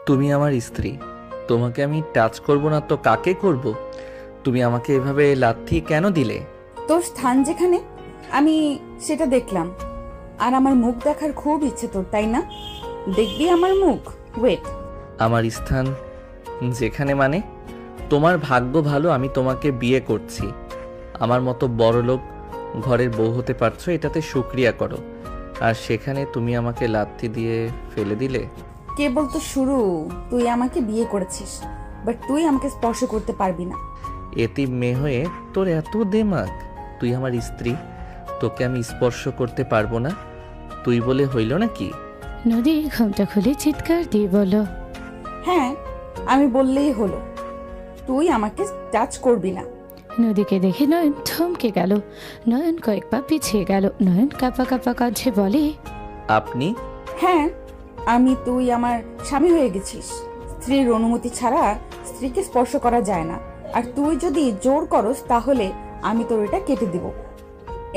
তুমি আমার স্ত্রী, তোমাকে আমি টাচ করব না তো কাকে করব? তুমি আমাকে এভাবে লাথি কেন দিলে? তোর স্থান যেখানে আমি সেটা দেখলাম, আর আমার মুখ দেখার খুব ইচ্ছে তোর, তাই না? দেখবি আমার মুখ? ওয়েট। আমার স্থান যেখানে মানে? তোমার ভাগ্য ভালো আমি তোমাকে বিয়ে করছি। আমার মতো বড়লোক ঘরের বউ হতে পারছো, এটাতে শুক্রিয়া করো। আর সেখানে তুমি আমাকে লাথি দিয়ে ফেলে দিলে। কেবল তো শুরু। তুই আমাকে বিয়ে করেছিস, বাট তুই আমাকে স্পর্শ করতে পারবি না। এতিম মেয়ে হয়ে তোর এত দেমাগ? তুই আমার স্ত্রী, তোকে আমি স্পর্শ করতে পারবো না? তুই বলে হইল নাকি? নদী ঘুমটা খুলে চিৎকার দিয়ে বলল, হ্যাঁ, আমি বললেই হলো, তুই আমাকে টাচ করবি না। নদীকে দেখে নয়ন থমকে গেল। নয়ন কয়েক পা পিছিয়ে গেল। নয়ন কাঁপা কাঁপা কণ্ঠে বলে, আপনি? হ্যাঁ, তুই আমার স্বামী হয়ে গেছিস। স্ত্রীর অনুমতি ছাড়া স্ত্রীকে স্পর্শ করা যায় না। আর তুই যদি জোর করস তাহলে আমি তোর এটা কেটে দিব।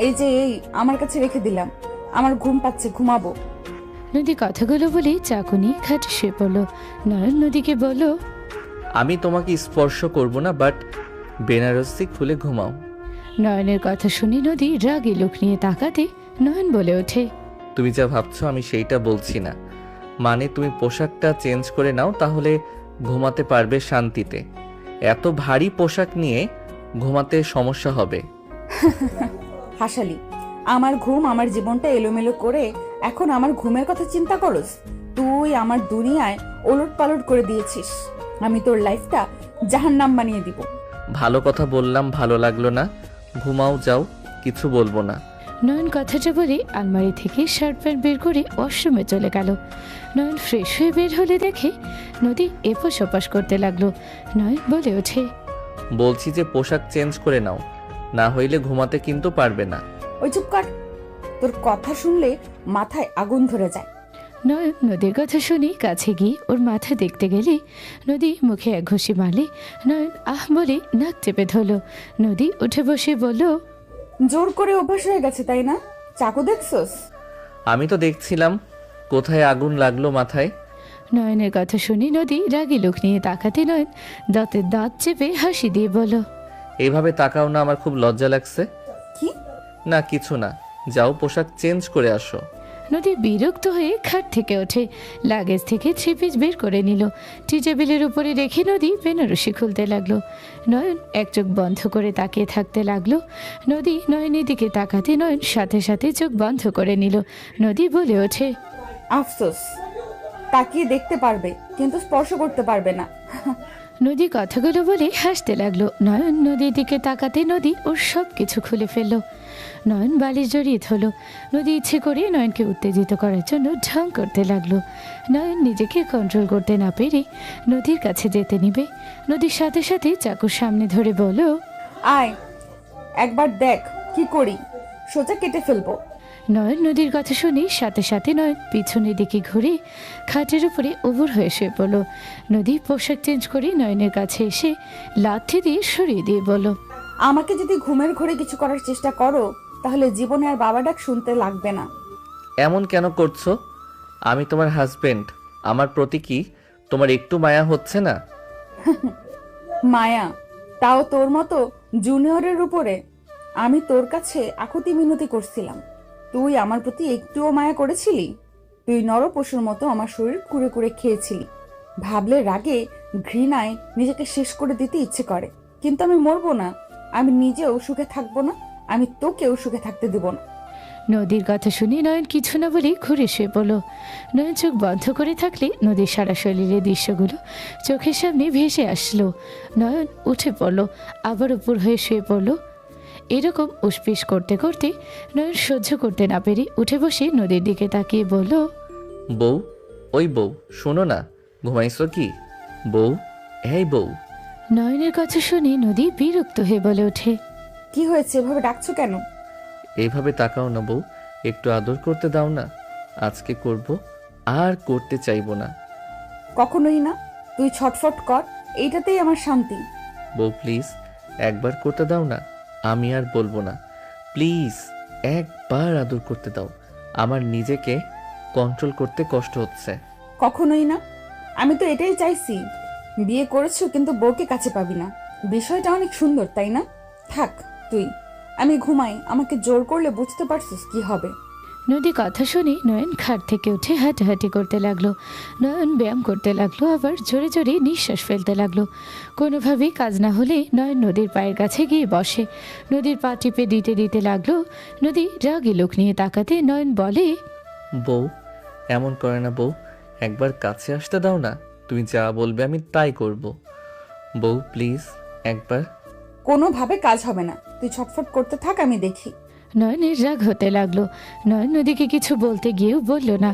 এই আমার কাছে রেখে দিলাম, আমার ঘুম পাচ্ছে, ঘুমাবো। নদী কথাগুলো বলে চাকু নিয়ে খাটে শুয়ে পড়ল। নয়ন নদীকে বলল, আমি তোমাকে স্পর্শ করব না, বাট বেনারসি খুলে ঘুমাও। নয়নের কথা শুনে নদী রাগে লোক নিয়ে তাকাতে নয়ন বলে ওঠে, তুমি যা ভাবছো আমি সেইটা বলছি না। মানে তুমি পোশাকটা চেঞ্জ করে নাও, তাহলে ঘুমাতে পারবে শান্তিতে। এত ভারী পোশাক নিয়ে ঘুমাতে সমস্যা হবে। হাসালি, আমার ঘুম, আমার জীবনটা এলোমেলো করে এখন আমার ঘুমের কথা চিন্তা করস? তুই আমার দুনিয়ায় ওলট পালট করে দিয়েছিস। আমি তোর লাইফটা জাহান্নাম বানিয়ে দিব। ভালো কথা বললাম, ভালো লাগলো না? ঘুমাও, যাও, কিছু বলবো না। নয়ন কথাটা বলে আলমারি থেকে শার্ট প্যান্ট বের করে ওয়াশরুমে চলে গেল। নয়ন ফ্রেশ হয়ে বের হলে দেখে নদী এপাশ ওপাশ করতে লাগলো। নয়ন বলে ওঠে, বলছি যে পোশাক চেঞ্জ করে নাও, না হইলে ঘুমাতে কিন্তু পারবে না। ওই চুপ কর, তোর কথা শুনলে মাথায় আগুন ধরে যায়। নয়ন নদীর কথা শুনে কাছে গিয়ে ওর মাথা দেখতে গেলে নদী মুখে এক ঘুষি মারলে নয়ন আহ বলে নাক চেপে ধরল। নদী উঠে বসে বলল, জোর করে অভ্যাস হয়ে গেছে, তাই না? চাকু দেখছস? আমি তো দেখছিলাম, কোথায় আগুন লাগলো মাথায়? নয়নের কথা শুনে নদী রাগী লোক নিয়ে তাকাতে নয়ন দাঁতের দাঁত চেপে হাসি দিয়ে বলল, এইভাবে তাকাও না, আমার খুব লজ্জা লাগছে। কি? না কিছু না, যাও পোশাক চেঞ্জ করে আসো। নদী বিরক্ত হয়ে খাট থেকে ওঠে, লাগেজ থেকে 3 পিস বের করে নিল। টি টেবিলের উপরে রেখে নদী বেনারসি খুলতে লাগলো। নয়ন এক চোখ বন্ধ করে তাকিয়ে থাকতে লাগলো। নদী নয়নের দিকে তাকাতে নয়ন সাথে সাথে চোখ বন্ধ করে নিল। নদী বলে ওঠে, আফসোস, তাকিয়ে দেখতে পারবে কিন্তু স্পর্শ করতে পারবে না। নদী কথাগুলো বলে হাসতে লাগলো। নয়ন নদীর দিকে তাকাতে নদী ওর সব কিছু খুলে ফেললো। নয়ন বালিশ জড়িয়ে ধরল। নদী ইচ্ছে করে নয়নকে উত্তেজিত করার জন্য ঢং করতে লাগলো। নয়ন নিজেকে কন্ট্রোল করতে না পেরে নদীর কাছে যেতে নিবে। নদীর সাথে সাথে চাকুর সামনে ধরে বলল, আয়, একবার দেখ কি করি, সোজা কেটে ফেলবো। নয়ন নদীর কথা শুনে সাথে সাথে নয়ন পিছনের দিকে ঘুরে খাটের উপরে উবুর হয়ে শুয়ে পড়ল। নদী পোশাক চেঞ্জ করে নয়নের কাছে এসে লাথি দিয়ে সরিয়ে দিয়ে বলল, আমাকে যদি ঘুমের ঘোরে কিছু করার চেষ্টা করো তাহলে জীবনে আর বাবা ডাক শুনতে লাগবে না। এমন কেন করছো? আমি তোমার হাজবেন্ড, আমার প্রতি কি তোমার একটু মায়া হচ্ছে না? মায়া? তাও তোর মতো জুনিয়রের উপরে? আমি তোর কাছে আকুতি মিনতি করছিলাম, তুই আমার প্রতি একটুও মায়া করেছিলি? তুই নরপশুর মতো আমার শরীর কুড়ে কুড়ে খেয়েছিলি। ভাবলে রাগে ঘৃণায় নিজেকে শেষ করে দিতে ইচ্ছে করে, কিন্তু আমি মরবো না, আমি নিজেও সুখে থাকবো না, আমি তোকেও সুখে থাকতে দেব না। নদীর কথা শুনে নয়ন কিছু না বলে ঘুরে শুয়ে পড়ল। নয়ন চোখ বন্ধ করে থাকলে নদীর সারা শরীরের দৃশ্যগুলো চোখের সামনে ভেসে আসলো। নয়ন উঠে পড়ল, আবার উপর হয়ে শুয়ে পড়ল। এরকম উসপিস করতে করতে নয়ন সহ্য করতে না পেরে উঠে বসে নদীর দিকে তাকিয়ে বলল, বউ, ওই বউ, শোনো না, ঘুমাইছো কি? বউ, এই বউ। নয়নের কথা শুনে নদী বিরক্ত হয়ে বলে ওঠে, কি হয়েছে, এভাবে ডাকছো কেন? এইভাবে তাকাও না বউ, একটু আদর করতে দাও না। আজকে করব, আর করতে চাইবো না। কখনোই না, তুই ছটফট কর, এইটাতেই আমার শান্তি। বউ প্লিজ, একবার করতে দাও না, আমি আর বলবো না। প্লিজ একবার আদর করতে দাও, আমার নিজেকে কন্ট্রোল করতে কষ্ট হচ্ছে। কখনোই না, আমি তো এটাই চাইছি। বিয়ে করেছো কিন্তু বউকে কাছে পাবি না, বিষয়টা অনেক সুন্দর তাই না? থাক তুই, আমি ঘুমাই। আমাকে জোর করলে বুঝতে পারছিস কি হবে। নদী কথা শুনে নয়ন খাট থেকে উঠে হাঁটাহাঁটি করতে লাগলো। নয়ন ব্যায়াম করতে লাগলো, আবার জোরে জোরে নিঃশ্বাস ফেলতে লাগলো। কোনোভাবেই কাজ না হলে নয়ন নদীর পায়ের কাছে গিয়ে বসে। নদীর পা টিপে দিতে দিতে লাগলো। নদী রাগী লোক নিয়ে তাকাতে নয়ন বলে, বউ এমন করে না বউ, একবার কাছে আসতে দাও না। তুমি যা বলবে আমি তাই করব। বউ প্লিজ একবার। কোনোভাবে কাজ হবে না, তুই ছটফট করতে থাক, আমি দেখি। নয়নের রাগ হতে লাগলো। নয়ন নদীকে কিছু বলতে গিয়েও বলল না।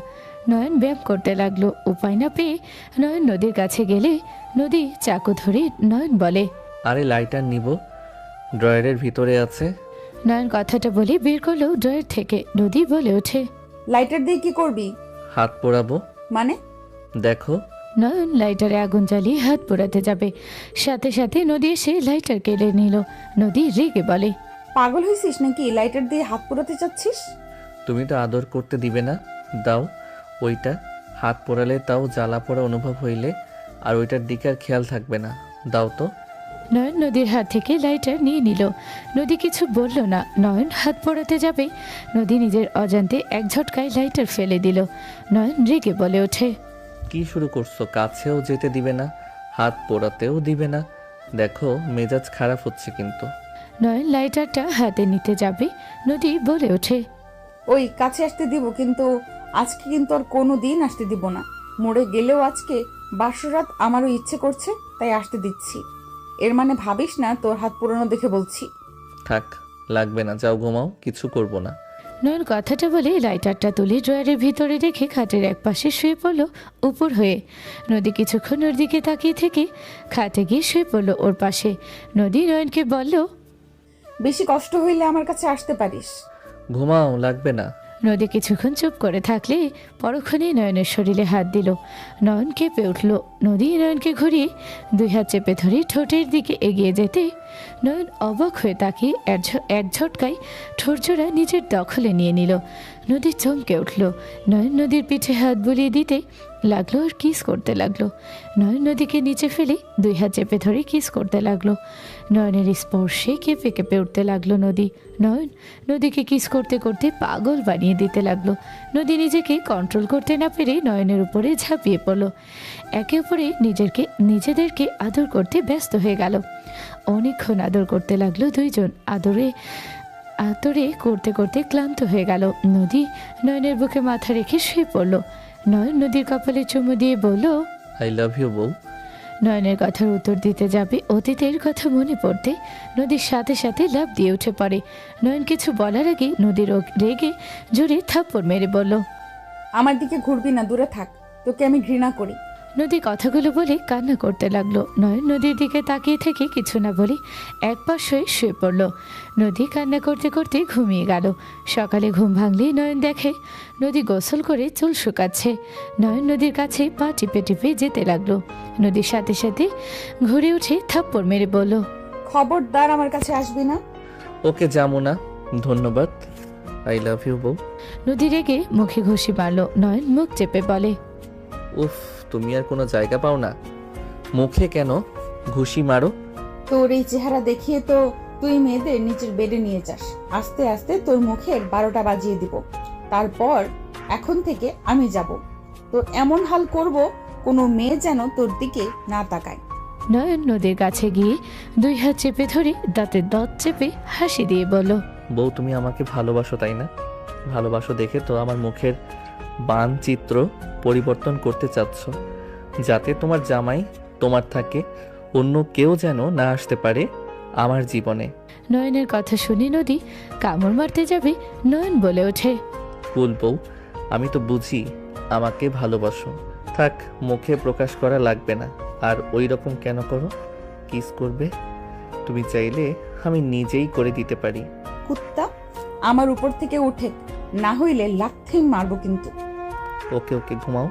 নয়ন ব্যায়াম করতে লাগলো। উপায় না পেয়ে নয়ন নদীর কাছে গেলে নদী চাকু ধরে নয়ন বলে, আরে লাইটার নিব, ড্রয়ারের ভিতরে আছে। নয়ন কথাটা বলে বের করলো ড্রয়ার থেকে। নদী বলে ওঠে, লাইটার দিয়ে কি করবি? হাত পোড়াবো। মানে? দেখো। নয়ন লাইটারে আগুন জ্বালিয়ে হাত পোড়াতে যাবে, সাথে সাথে নদী এসে লাইটার কেড়ে নিল। নদী রেগে বলে, পাগল হয়েছিস নাকি? লাইটার দিয়ে হাত পোড়াতে চাচ্ছিস? তুমি তো আদর করতে দিবে না, দাও ওইটা। হাত পোড়ালে তাও জ্বালা পোড়া অনুভব হইলে আর ওইটার দিকে আর খেয়াল থাকবে না, দাও তো। নয়ন নদীর হাত থেকে লাইটার নিয়ে নিল। নদী কিছু বলল না। নয়ন হাত পোড়াতে যাবে, নদী নিজের অজান্তে এক ঝটকায় লাইটার ফেলে দিল। নয়ন রেগে বলে ওঠে, কি শুরু করছো? কাছেও যেতে দিবে না, হাত পোড়াতেও দিবে না। দেখো মেজাজ খারাপ হচ্ছে কিন্তু। নয়ন লাইটারটা হাতে নিতে যাবে, নদী বলে ওঠে, ওই কাছে আসতে দিব, কিন্তু আজকে কিন্তু আর কোনো দিন আসতে দিব না। মরে গেলেও আজকে বাসরাত আমারও ইচ্ছে করছে, তাই আসতে দিচ্ছি। এর মানে ভাবিস না তোর হাত পুরনো দেখে বলছি। থাক, লাগবে না, যাও ঘুমাও, কিছু করব না। নয়ন কথাটা বলে লাইটারটা তুলে ড্রয়ারের ভিতরে রেখে খাটের এক পাশে শুয়ে পড়ল উপর হয়ে। নদী কিছুক্ষণ ওর দিকে তাকিয়ে থেকে খাটে গিয়ে শুয়ে পড়ল ওর পাশে। নদী নয়নকে বলল, বেশি কষ্ট হইলে আমার কাছে আসতে পারিস। ঘুমাও, লাগবে না। নদী কিছুক্ষণ চুপ করে থাকলে পরক্ষণেই নয়নের শরীরে হাত দিল। নয়ন কেঁপে উঠল। নদী নয়নকে ঘুরিয়ে দুই হাত চেপে ধরে ঠোঁটের দিকে এগিয়ে যেতে নয়ন অবাক হয়ে তাকিয়ে এক ঝটকায় ঠোঁটজোড়া নিজের দখলে নিয়ে নিল। নদী চমকে উঠল। নয়ন নদীর পিঠে হাত বুলিয়ে দিতে লাগলো আর কিস করতে লাগলো। নয়ন নদীকে নিচে ফেলে দুই হাত চেপে ধরে কিস করতে লাগলো। নয়নের স্পর্শে কেঁপে কেঁপে উঠতে লাগলো নদী। নয়ন নদীকে কিস করতে করতে পাগল বানিয়ে দিতে লাগলো। নদী নিজেকে কন্ট্রোল করতে না পেরে নয়নের উপরে ঝাঁপিয়ে পড়ল। একে অপরে নিজেদেরকে আদর করতে ব্যস্ত হয়ে গেল। অনেকক্ষণ আদর করতে লাগলো দুইজন। আদরে করতে করতে ক্লান্ত হয়ে গেল। নদী নয়নের বুকে মাথা রেখে শুয়ে পড়ল। নয়ন নদীর কপালে চুমু দিয়ে বলল, আই লাভ ইউ বউ। নয়নের কথার উত্তর দিতে যাবে অতীতের কথা মনে পড়তে নদীর সাথে সাথে লাফ দিয়ে উঠে পড়ে। নয়ন কিছু বলার আগে নদীর রেগে জোরে থাপ্পড় মেরে বলল, আমার দিকে ঘুরবি না, দূরে থাক, তোকে আমি ঘৃণা করি। নদী কথাগুলো বলে কান্না করতে লাগলো। নয়ন নদীর দিকে তাকিয়ে থেকে কিছু না বলে এক পাশ হয়ে শুয়ে পড়ল। নদী কান্না করতে করতে ঘুমিয়ে গেল। সকালে ঘুম ভাঙলেই নয়ন দেখে নদী গোসল করে চুল শুকাচ্ছে। নয়ন নদীর কাছে পা টিপে টিপে যেতে লাগলো। নদীর সাথে সাথে ঘুরে উঠে থাপ্পড় মেরে বলল, খবরদার আমার কাছে আসবি না। ওকে যাবো না, ধন্যবাদ। আই লাভ ইউ বউ। নদী রেগে মুখে ঘুষি মারল। নয়ন মুখ চেপে বলে, উফ, তুমি আর কোনো জায়গা পাও না, মুখে কেন ঘুষি মারো? তোর এই চেহারা দেখিয়ে তো তুই মেয়েদের নিচের বেডে নিয়ে যাস। আস্তে আস্তে তোর মুখের 12টা বাজিয়ে দিব, তারপর এখন থেকে আমি যাব। তোর এমন হাল করব কোনো মেয়ে যেন তোর দিকে না তাকায়। নয়ন নদীর কাছে গিয়ে দুই হাত চেপে ধরে দাঁতের দাঁত চেপে হাসি দিয়ে বলল, বউ তুমি আমাকে ভালোবাসো তাই না? ভালোবাসো দেখে তো আমার মুখের বানচিত্র পরিবর্তন করতে চাচ্ছ, যাতে তোমার জামাই তোমার থাকে, অন্য কেউ যেন না আসতে পারে আমার জীবনে। নয়নের কথা শুনে নদী কামড় মারতে যাবে, নয়ন বলে ওঠে, কুল বউ, আমি তো বুঝি আমাকে ভালোবাসো। থাক, মুখে প্রকাশ করা লাগবে না। আর ওই রকম কেন করো? কিস করবে তুমি চাইলে আমি নিজেই করে দিতে পারি। কুত্তা, আমার উপর থেকে উঠে, না হইলে লাথি মারবো কিন্তু। ওকে ওকে, ঘুমাও,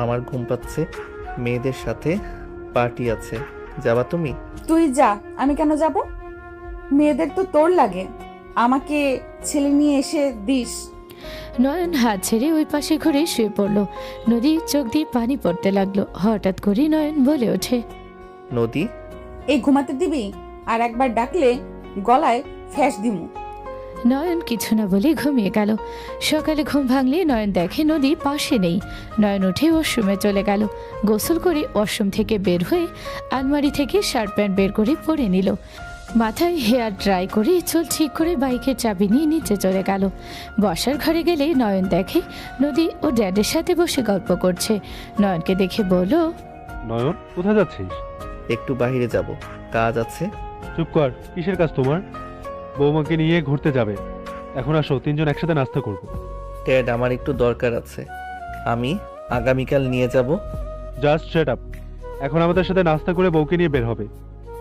আমার ঘুম পাচ্ছে। মেয়েদের সাথে পার্টি আছে, যাবা তুমি? তুই যা, আমি কেন যাব? মেয়েদের তো তোর লাগে, আমাকে ছেলে নিয়ে এসে দিস। নয়ন হাত ছেড়ে ওই পাশে ঘুরে শুয়ে পড়ল। নদী চোখ দিয়ে পানি পড়তে লাগলো। হঠাৎ করে নয়ন বলে ওঠে, নদী, এই ঘুমাতে দিবি? আর একবার ডাকলে গলায় ফ্যাস দিমু। নয়ন কিছু না বলে ঘুমিয়ে গেল। সকালে ঘুম ভাঙলে নয়ন দেখে নদী পাশে নেই। নয়ন উঠে ওয়াশরুমে চলে গেল। গোসল করে ওয়াশরুম থেকে বের হয়ে আলমারি থেকে শার্ট প্যান্ট বের করে পরে নিল। মাথায় হেয়ার ড্রাই করে চুল ঠিক করে বাইকের চাবি নিয়ে নিচে চলে গেল। বসার ঘরে গেলে নয়ন দেখে নদী ও ড্যাডের সাথে বসে গল্প করছে। নয়নকে দেখে বলল, নয়ন, কোথায় যাচ্ছিস? একটু বাইরে যাব, কাজ আছে। চুপ কর, কিসের কাজ তোমার? বৌমাকে নিয়ে ঘুরতে যাবে। এখন আসো, তিনজন একসাথে নাস্তা করব। ড্যাড, আমার একটু দরকার আছে, আমি আগামীকাল নিয়ে যাব। Just set up. এখন আমাদের সাথে নাস্তা করে বউকে নিয়ে বের হবে,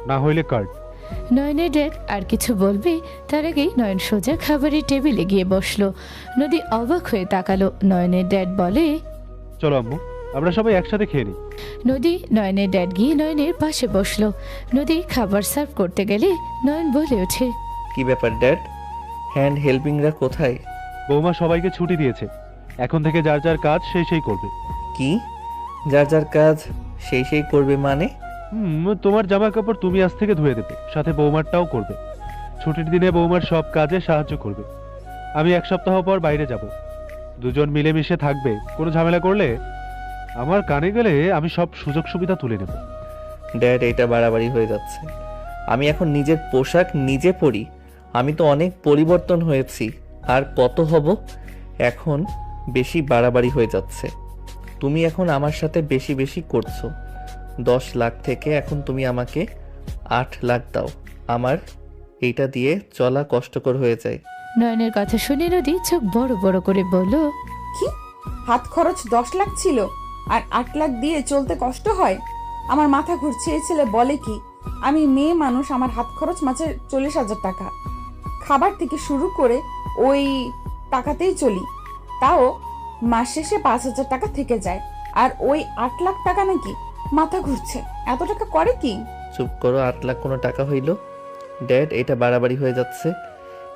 না হইলে কার্ড। নয়নের ড্যাড আর কিছু বলবে তার আগেই নয়ন সোজা খাবারের টেবিলে গিয়ে বসলো। নদী অবাক হয়ে তাকালো। নয়নের ড্যাড বলে, চলো আম্মু, আমরা সবাই একসাথে খেয়ে নিই। নদী নয়নের ড্যাড গিয়ে নয়নের পাশে বসলো। নদী খাবার সার্ভ করতে গেলে নয়ন বলে ওঠে, কি ব্যাপার ড্যাড, হ্যান্ড হেল্পিংরা কোথায়? বৌমা সবাইকে ছুটি দিয়েছে, এখন থেকে যার যার কাজ সেই করবে। কি, যার যার কাজ সেই করবে মানে? তোমার জামা কাপড় তুমি আজ থেকে ধুয়ে দেবে, সাথে বৌমারটাও করবে। ছুটির দিনে বৌমার সব কাজে সাহায্য করবে। আমি 1 সপ্তাহ পর বাইরে যাব, দুজন মিলেমিশে থাকবে। কোনো ঝামেলা করলে আমার কানে গেলে আমি সব সুযোগ সুবিধা তুলে নেব। ড্যাড, এটা বাড়াবাড়ি হয়ে যাচ্ছে। আমি এখন নিজের পোশাক নিজে পরি। আমি তো অনেক পরিবর্তন হয়েছি, আর কত হব? এখন বেশি বাড়াবাড়ি হয়ে যাচ্ছে। তুমি এখন আমার সাথে বেশি বেশি করছো। 10 লাখ থেকে এখন তুমি আমাকে 8 লাখ দাও। আমার এইটা দিয়ে চলা কষ্টকর হয়ে যায়। নয়নের কথা শুনে নদী চোখ বড় বড় করে বলল, কি, হাত খরচ 10 লাখ ছিল আর 8 লাখ দিয়ে চলতে কষ্ট হয়? আমার মাথা ঘুরছে। এই ছেলে বলে কি? আমি মেয়ে মানুষ, আমার হাত খরচ মাসে 40,000 টাকা। খাবার থেকে শুরু করে ওই টাকাতেই চলি, তাও মাস শেষে 5,000 টাকা থেকে যায়। আর ওই 8 লাখ টাকা নাকি? মাথা ঘুরছে। এত টাকা করে কি? চুপ করো, 8 লাখ কোনো টাকা হইল? ড্যাড, এটা বাড়াবাড়ি হয়ে যাচ্ছে।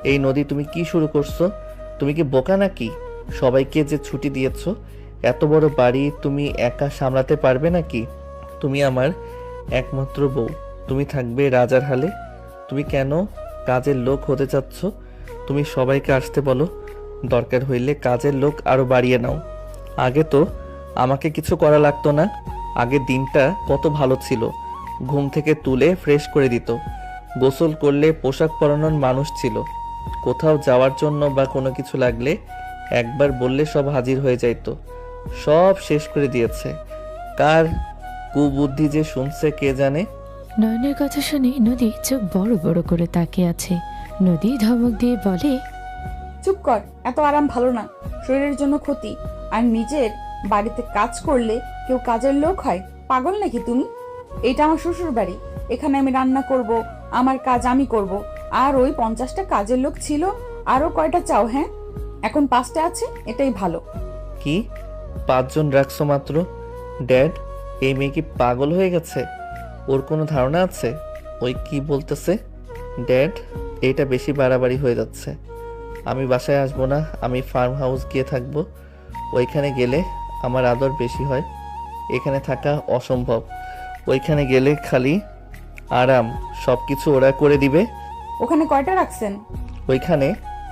এই নদী, তুমি কি শুরু করছো? তুমি কি বোকা নাকি? সবাইকে যে ছুটি দিয়েছো, এত বড় বাড়ি তুমি একা সামলাতে পারবে নাকি? তুমি আমার একমাত্র বউ, তুমি থাকবে রাজার হালে। তুমি কেন কাজের লোক হতে চাচ্ছ? তুমি সবাইকে আসতে বলো, দরকার হইলে কাজের লোক আরো বাড়িয়ে নাও। আগে তো আমাকে কিছু করা লাগতো না। আগের দিনটা কত ভালো ছিল। ঘুম থেকে তুলে ফ্রেশ করে দিত, গোসল করলে পোশাক পরানোর মানুষ ছিল। কোথাও যাওয়ার জন্য বা কোনো কিছু লাগলে একবার বললে সব হাজির হয়ে যাইতো। সব শেষ করে দিয়েছে। কার কুবুদ্ধি যে শুনছে কে জানে। নয়নের কথা শুনে নদী চোখ বড় বড় করে তাকিয়ে আছে। নদী ধমক দিয়ে বলে, চুপ কর, এত আরাম ভালো না, শরীরের জন্য ক্ষতি। আর নিজের বাড়িতে কাজ করলে কেউ কাজের লোক হয়? পাগল নাকি তুমি? এটা আমার শ্বশুর বাড়ি, এখানে আমি রান্না করব, আমার কাজ আমি করব। আর ওই 50টা কাজের লোক ছিল, আরো কয়টা চাও? হ্যাঁ, এখন 5টা আছে, এটাই ভালো। কি, 5 জন রাখছো মাত্র? ড্যাড, এই মেয়ে কি পাগল হয়ে গেছে? ওর কোনো ধারণা আছে ওই কি বলতেছে? ড্যাড, এইটা বেশি বাড়াবাড়ি হয়ে যাচ্ছে। আমি বাসায় আসবো না, আমি ফার্ম হাউস গিয়ে থাকবো। ওইখানে গেলে আমার আদর বেশি হয়, এখানে থাকা অসম্ভব। ওইখানে গেলে খালি আরাম, সব কিছু ওরা করে দিবে। ওখানে কয়টা রাখছেন? ওইখানে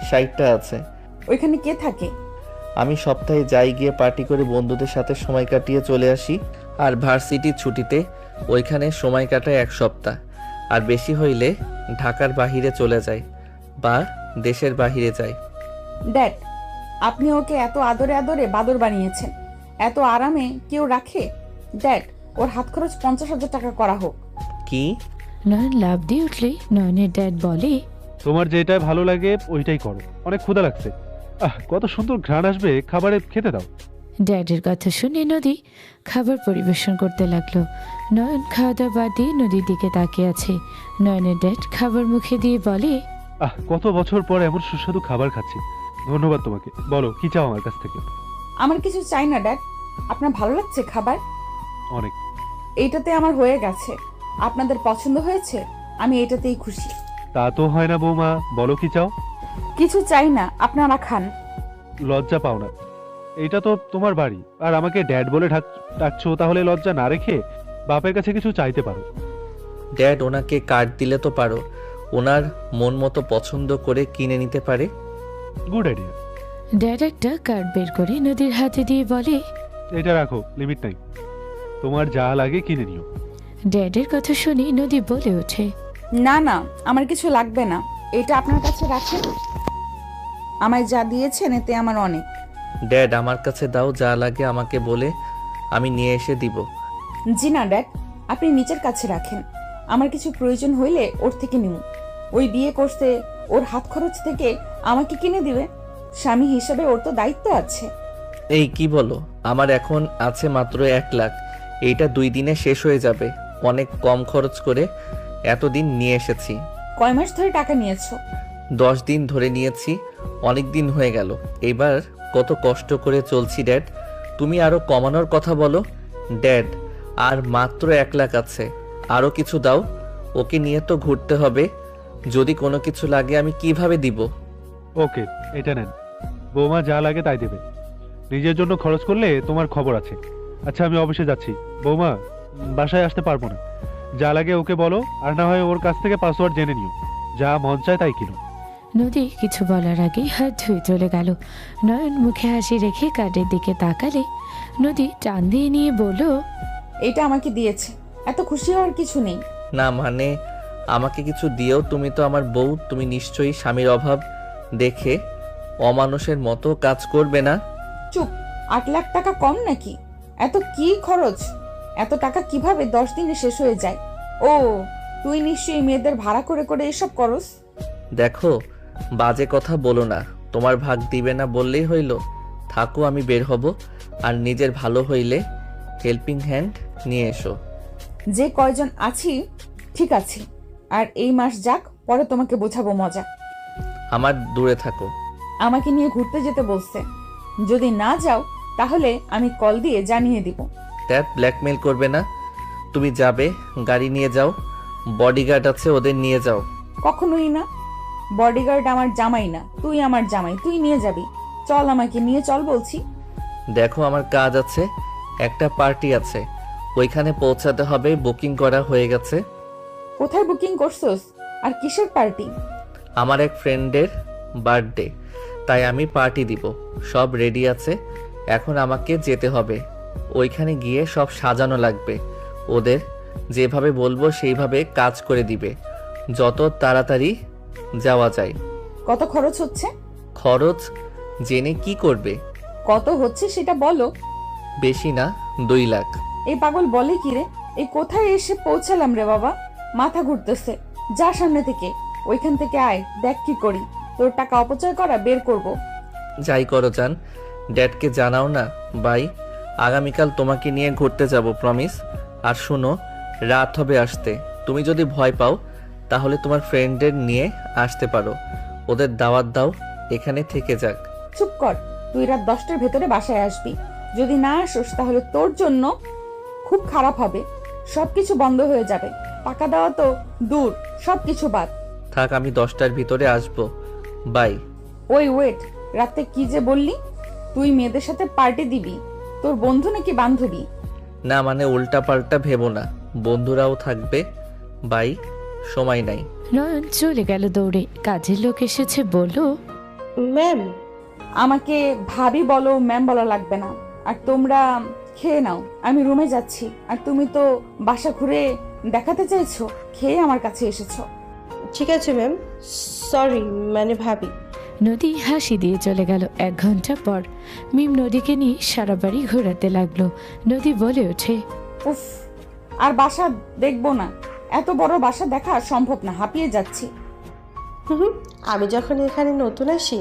60টা আছে। ওইখানে কে থাকে? আমি সপ্তাহে যাই, গিয়ে পার্টি করে বন্ধুদের সাথে সময় কাটিয়ে চলে আসি। আর ভার্সিটির ছুটিতে ওইখানে সময় কাটায় 1 সপ্তাহ। আর বেশি হইলে ঢাকার বাহিরে চলে যায় বা দেশের বাহিরে যায়। ড্যাড, আপনি ওকে এত আদরে আদরে বাদর বানিয়েছেন, এত আরামে কেউ রাখে? ড্যাড, ওর হাত খরচ 50,000 টাকা করা হোক। কি? নয়ন লাভ দিয়ে উঠলেই নয়নের ড্যাড বলে, তোমার যেটাই ভালো লাগে ওইটাই করো, অনেক ক্ষুধা লাগছে। কত সুন্দর ঘ্রাণ আসবে, খাবারে খেতে দাও। ড্যাডের কথা শুনে নদী খাবার পরিবেশন করতে লাগলো। নয়ন খাওয়া দাওয়া বাদ দিয়ে নদীর দিকে তাকিয়ে আছে। নয়নের ড্যাড খাবার মুখে দিয়ে বলে, কত বছর পর এমন সুস্বাদু খাবার খাচ্ছি, ধন্যবাদ তোমাকে। বলো কি চাও আমার কাছ থেকে? আমার কিছু চাই না ড্যাড। আপনার ভালো লাগছে খাবার? অনেক। এইটাতে আমার হয়ে গেছে। আপনাদের পছন্দ হয়েছে, আমি এটাতেই খুশি। তা তো হয় না বৌমা, বলো কি চাও? কিছু চাই না, আপনারা খান। লজ্জা পাও না। এইটা তো তোমার বাড়ি, আর আমাকে ড্যাড বলে ডাকছো, তাহলে লজ্জা না রেখে বাপের কাছে কিছু চাইতে পারো। ড্যাড, ওনাকে কার্ড দিলে তো পারো, ওনার মন মতো পছন্দ করে কিনে নিতে পারে। Good idea. ড্যাড একটা কার্ড বের করে নদীর হাতে দিয়ে বলে, এটা রাখো, লিমিট নাই, তোমার যা লাগে কিনে নিও। ড্যাডের কথা শুনে নদী বলে ওঠে, না না, আমার কিছু লাগবে না, এটা আপনার কাছে রাখেন। আমায় যা দিয়েছেন এতে আমার অনেক। ড্যাড, আমার কাছে দাও, যা লাগে আমাকে বলে আমি নিয়ে এসে দিব। জি না ড্যাড, আপনি নিচের কাছে রাখেন। আমার কিছু প্রয়োজন হইলে ওর থেকে নিব। ওই বিয়ে করতে ওর হাত খরচ থেকে আমাকে কিনে দিবে। স্বামী হিসেবে ওর তো দায়িত্ব আছে। এই কি বলো, আমার এখন আছে মাত্র 1 লাখ, এইটা 2 দিনে শেষ হয়ে যাবে। অনেক কম খরচ করে এতদিন নিয়ে এসেছি। কয় মাস ধরে টাকা নিয়েছো? 10 দিন ধরে নিয়েছি, অনেক দিন হয়ে গেল। এবার কত কষ্ট করে চলছি ড্যাড, তুমি আরো কমানোর কথা বলো। ড্যাড, আর মাত্র 1 লাখ আছে, আরো কিছু দাও। ওকে নিয়ে তো ঘুরতে হবে, যদি কোনো কিছু লাগে আমি কিভাবে দিব? ওকে, এটা নেন, বৌমা যা লাগে তাই দেবে। নিজের জন্য খরচ করলে তোমার খবর আছে। আচ্ছা, আমি অফিসে যাচ্ছি। বৌমা, বাসায় আসতে পারবো না, যা লাগে ওকে বলো, আর না হয় ওর কাছ থেকে পাসওয়ার্ড জেনে নিও। যা মন চায় তাই কিনো। নদী কিছু বলার আগেই হাত ধুয়ে চলে গেল। নয়ন মুখে হাসি রেখে কার্ডের দিকে তাকালে নদী টান দিয়ে নিয়ে বলল, এটা আমাকে দিয়েছে, এত খুশি হওয়ার কিছু নেই। না মানে, আমাকে কিছু দিয়েও, তুমি তো আমার বউ, তুমি নিশ্চয়ই স্বামীর অভাব দেখে অমানুষের মতো কাজ করবে না। চুপ, 8 লাখ টাকা কম নাকি? এত কি খরচ? এত টাকা কিভাবে 10 দিনে শেষ হয়ে যায়? ও, তুই নিশ্চয়ই মেয়েদের ভাড়া করে করে এসব করস। দেখো, বাজে কথা বলো না, তোমার ভাগ দিবে না বললেই হইল। থাকো, আমি বের হব, আর নিজের ভালো হইলে হেল্পিং হ্যান্ড নিয়ে এসো। যে কয়জন আছি ঠিক আছে, আর এই মাস যাক, পরে তোমাকে বোঝাবো মজা। আমার দূরে থাকো। আমাকে নিয়ে ঘুরতে যেতে বলছে, যদি না যাও তাহলে আমি কল দিয়ে জানিয়ে দিব। ড্যাড, ব্ল্যাকমেল করবে না, তুমি যাবে, গাড়ি নিয়ে যাও, বডিগার্ড আছে, ওদের নিয়ে যাও। কখনোই না, বডিগার্ড আমার জামাই না, তুই আমার জামাই, তুই নিয়ে যাবি। চল, আমাকে নিয়ে চল বলছি। দেখো, আমার কাজ আছে, একটা পার্টি আছে, ওইখানে পৌঁছাতে হবে, বুকিং করা হয়ে গেছে। কোথায় বুকিং করছস, আর কিসের পার্টি? আমার এক ফ্রেন্ডের বার্থডে, তাই আমি পার্টি দিব, সব রেডি আছে। এখন আমাকে যেতে হবে, ওইখানে গিয়ে সব সাজানো লাগবে। ওদের যেভাবে বলবো সেইভাবে কাজ করে দিবে, যত তাড়াতাড়ি যাওয়া যায়। কত খরচ হচ্ছে? খরচ জেনে কি করবে? কত হচ্ছে সেটা বলো। বেশি না, 2 লাখ। এই পাগল বলে কি রে? এই কোথায় এসে পৌঁছালাম রে বাবা, মাথা ঘুরতেছে। যা সামনে থেকে, ওইখান থেকে আয়, দেখ কি করি। তোর টাকা অপচয় করা বের করব। যাই করো যান, ড্যাডকে জানাও না। বাই, আগামীকাল তোমাকে নিয়ে ঘুরতে যাব, প্রমিস। আর শুনো, রাত হবে আসতে, তুমি যদি ভয় পাও তাহলে তোমার ফ্রেন্ডদের নিয়ে আসতে পারো, ওদের দাওয়াত দাও, এখানে থেকে যাক। চুপ কর, তুই রাত 10টার ভেতরে বাসায় আসবি। যদি না আসোস তাহলে তোর জন্য খুব খারাপ হবে, সবকিছু বন্ধ হয়ে যাবে। টাকা দেওয়া তো দূর, সবকিছু বাদ। থাক, আমি 10টার ভিতরে আসবো, বাই। ওই ওয়েট, রাতে কি যে বললি? তুই মেয়েদের সাথে পার্টি দিবি? তোর বন্ধু নাকি বান্ধবী? না মানে, উল্টা পাল্টা ভেবো না, বন্ধুরাও থাকবে। বাই, সময় নাই। নয়ন চলে গেল দৌড়ে। কাজের লোক এসেছে, বলল, ম্যাম, আমাকে ভাবি বলো, ম্যাম বলা লাগবে না। আর তোমরা খেয়ে নাও, আমি রুমে যাচ্ছি। আর তুমি তো বাসা ঘুরে দেখাতে চাইছো, খেয়ে আমার কাছে এসেছো। ঠিক আছে ম্যাম, সরি মানে ভাবি। নদী হাসি দিয়ে চলে গেল। 1 ঘন্টা পর মিম নদীকে নিয়ে সারা বাড়ি ঘোরাতে লাগলো। নদী বলে ওঠে, উফ, আর বাসা দেখবো না, এত বড় বাসা দেখা সম্ভব না, হাঁপিয়ে যাচ্ছি। হুম, আমি যখন এখানে নতুন আসি,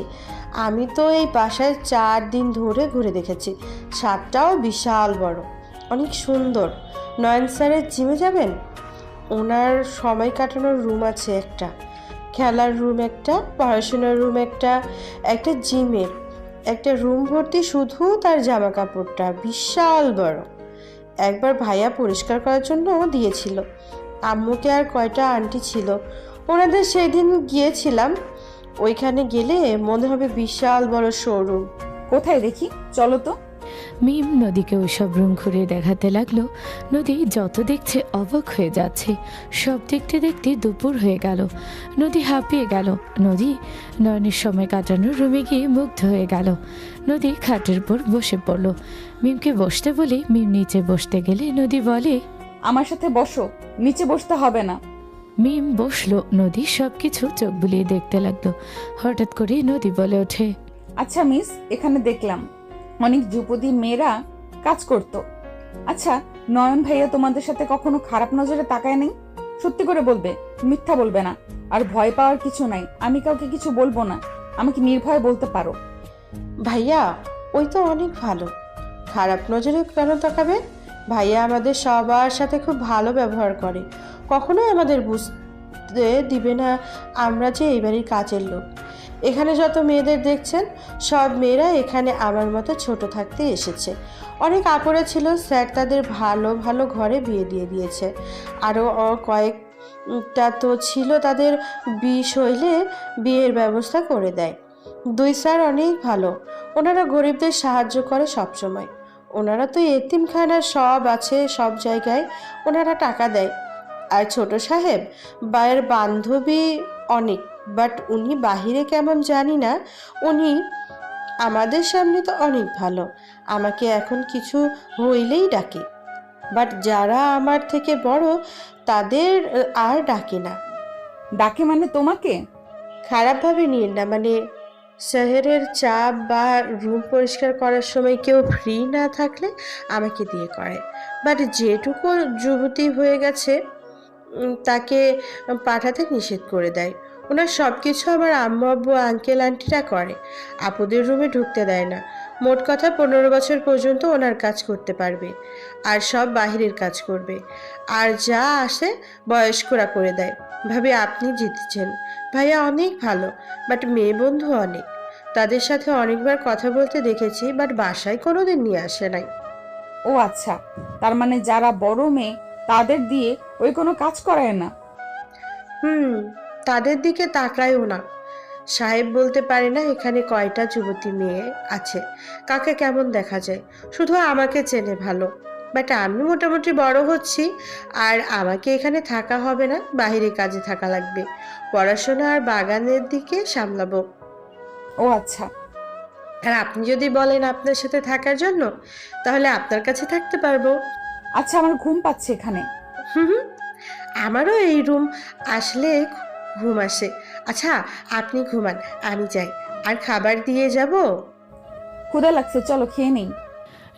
আমি তো এই বাসায় 4 দিন ধরে ঘুরে দেখেছি। ছাদটাও বিশাল বড়, অনেক সুন্দর। নয়ন স্যারের জিমে যাবেন? ওনার সময় কাটানোর রুম আছে একটা, খেলার রুম একটা, পড়াশোনার রুম একটা, একটা জিমের একটা রুম ভর্তি শুধু তার জামা কাপড়টা, বিশাল বড়। একবার ভাইয়া পরিষ্কার করার জন্য দিয়েছিল। আম্মুকে আর কয়টা আন্টি ছিল, ওনাদের সেদিন গিয়েছিলাম, ওইখানে গেলে মনে হবে বিশাল বড় শোরুম। কোথায় দেখি, চলো তো। মিম নদীকে ওইসব রুম ঘুরিয়ে দেখাতে লাগলো। নদী যত দেখছে অবাক হয়ে যাচ্ছে। সব দেখতে দেখতে দুপুর হয়ে গেল। নদী হাঁপিয়ে গেল। নদী নয়নের সময় কাটানোর রুমে গিয়ে মুগ্ধ হয়ে গেল। নদী খাটের উপর বসে পড়ল। মিমকে বসতে বলে মিম নিচে বসতে গেলে নদী বলে, আমার সাথে বসো, নিচে বসতে হবে না। মিম বসলো। নদী সবকিছু চোখ বুলিয়ে দেখতে লাগলো। হঠাৎ করে নদী বলে ওঠে, আচ্ছা মিস, এখানে দেখলাম অনেক যুবতী মেয়েরা কাজ করতো। আচ্ছা, নয়ন ভাইয়া তোমাদের সাথে কখনো খারাপ নজরে তাকায় নেই? সত্যি করে বলবে, মিথ্যা বলবে না। আর ভয় পাওয়ার কিছু নাই, আমি কাউকে কিছু বলবো না, আমাকে নির্ভয়ে বলতে পারো। ভাইয়া ওই তো অনেক ভালো, খারাপ নজরে কেন তাকাবে? ভাইয়া আমাদের সবার সাথে খুব ভালো ব্যবহার করে, কখনোই আমাদের বুঝতে দিবে না আমরা যে এই বাড়ির কাজের লোক। এখানে যত মেয়েদের দেখছেন সব মেয়েরা এখানে আমার মতো ছোট থাকতে এসেছে। অনেক আপুরা ছিল, স্যার তাদের ভালো ভালো ঘরে বিয়ে দিয়ে দিয়েছে। আরও কয়েকটা তো ছিল তাদের বিষ হইলে বিয়ের ব্যবস্থা করে দেয়। দুই স্যার অনেক ভালো, ওনারা গরিবদের সাহায্য করে সব সময়। ওনারা তো এতিমখানা সব আছে, সব জায়গায় ওনারা টাকা দেয়। আর ছোট সাহেব বায়ের বান্ধবী অনেক, বাট উনি বাহিরে কেমন জানি না। উনি আমাদের সামনে তো অনেক ভালো, আমাকে এখন কিছু হইলেই ডাকে। বাট যারা আমার থেকে বড় তাদের আর ডাকে না। ডাকে মানে তোমাকে? খারাপভাবে নিন না, মানে শহরের চাপ বা রুম পরিষ্কার করার সময় কেউ ফ্রি না থাকলে আমাকে দিয়ে করে। বাট যেটুকু যুবতী হয়ে গেছে তাকে পাঠাতে নিষেধ করে দেয়। ওনার সব কিছু আমার আম্মু আব্বু আঙ্কেল আন্টিরা করে, আপুদের রুমে ঢুকতে দেয় না। মোট কথা 15 বছর পর্যন্ত ওনার কাজ করতে পারবে, আর সব বাহিরের কাজ করবে। আর যা আসে বয়স্করা করে দেয়। ভাবি আপনি জিতেছেন, ভাইয়া অনেক ভালো, বাট মেয়ে বন্ধু অনেক। তাদের সাথে অনেকবার কথা বলতে দেখেছি, বাট বাসায় কোনোদিন নিয়ে আসে নাই। ও আচ্ছা, তার মানে যারা বড় মেয়ে তাদের দিয়ে ওই কোনো কাজ করায় না? তাদের দিকে তাকায়ও না। সাহেব বলতে পারে না এখানে কয়টা যুবতী মেয়ে আছে, কাকে কেমন দেখা যায়, শুধু আমাকে চেনে ভালো। বাট আমি মোটামুটি বড় হচ্ছি, আর আমাকে এখানে থাকা হবে না, বাইরে কাজে থাকা লাগবে। পড়াশোনা আর বাগানের দিকে সামলাবো। ও আচ্ছা। আর আপনি যদি বলেন আপনার সাথে থাকার জন্য, তাহলে আপনার কাছে থাকতে পারবো। আচ্ছা, আমার ঘুম পাচ্ছে এখানে। হুম, আমারও এই রুম আসলে ঘুম আসে। আচ্ছা আপনি ঘুমান, আমি যাই। আর খাবার দিয়ে যাব। ক্ষুধা লাগছে, চলো খেয়ে নেই।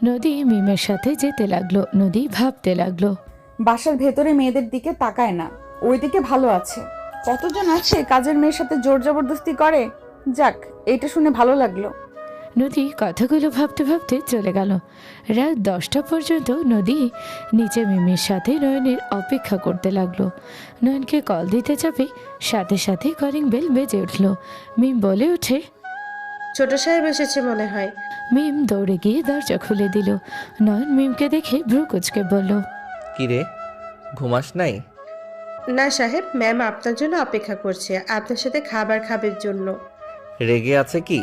নদী মিমের সাথে যেতে লাগলো। নদী ভাবতে লাগলো, বাসার ভেতরে মেয়েদের দিকে তাকায় না, ওইদিকে ভালো আছে। কতজন আছে কাজের মেয়ের সাথে জোর জবরদস্তি করে। যাক, এইটা শুনে ভালো লাগলো। নদী কথাগুলো ভাবতে ভাবতে চলে গেল। রাত 10টা পর্যন্ত নদী নিচে মিমের সাথে নয়নের অপেক্ষা করতে লাগলো। নয়নকে কল দিতে যাবে, সাথে সাথে কলিং বেল বেজে উঠল। মিম বলে ওঠে, ছোট সাহেব এসেছে মনে হয়। মিম দৌড়ে গিয়ে দরজা খুলে দিল। নয়ন মিমকে দেখে ভ্রু কুচকে বলল, কিরে, ঘুমাস নাই? না সাহেব, ম্যাম আপনার জন্য অপেক্ষা করছে, আপনার সাথে খাবার খাবের জন্য। রেগে আছে কি?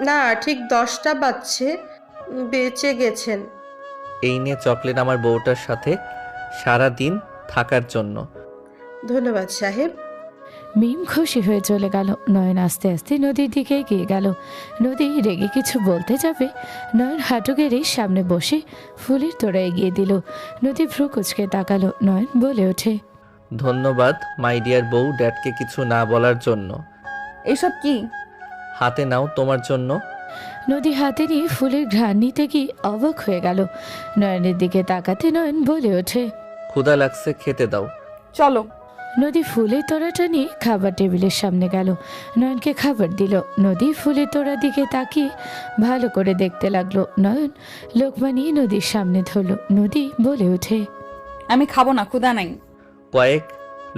না, ঠিক 10টা বাজছে, বেঁচে গেছেন। এই নিয়ে চকলেট আমার বউটার সাথে সারা দিন থাকার জন্য। ধন্যবাদ সাহেব। মিম খুশি হয়ে চলে গেল। নয়ন আস্তে আস্তে নদীর দিকে এগিয়ে গেল। নদী রেগে কিছু বলতে যাবে, নয়ন হাঁটু গেড়ে সামনে বসে ফুলের তোড়া এগিয়ে দিল। নদী ভ্রু কুচকে তাকালো। নয়ন বলে ওঠে, ধন্যবাদ মাই ডিয়ার বউ, ড্যাডকে কিছু না বলার জন্য। এসব কি? হাতে নাও, তোমার জন্য। নদী হাতে নিয়ে ফুলের ঘ্রাণ নিতে গিয়ে অবাক হয়ে গেল। নয়নের দিকে তাকাতে নয়ন বলে ওঠে, ক্ষুধা লাগছে, খেতে দাও। চলো। নদী ফুলের তোড়াটা নিয়ে খাবার টেবিলের সামনে গেল। নয়নকে খাবার দিল। নদী ফুলের তোড়ার দিকে তাকিয়ে ভালো করে দেখতে লাগলো। নয়ন লোকমা নিয়ে নদীর সামনে ধরল। নদী বলে ওঠে, আমি খাবো না, ক্ষুধা নাই। কয়েক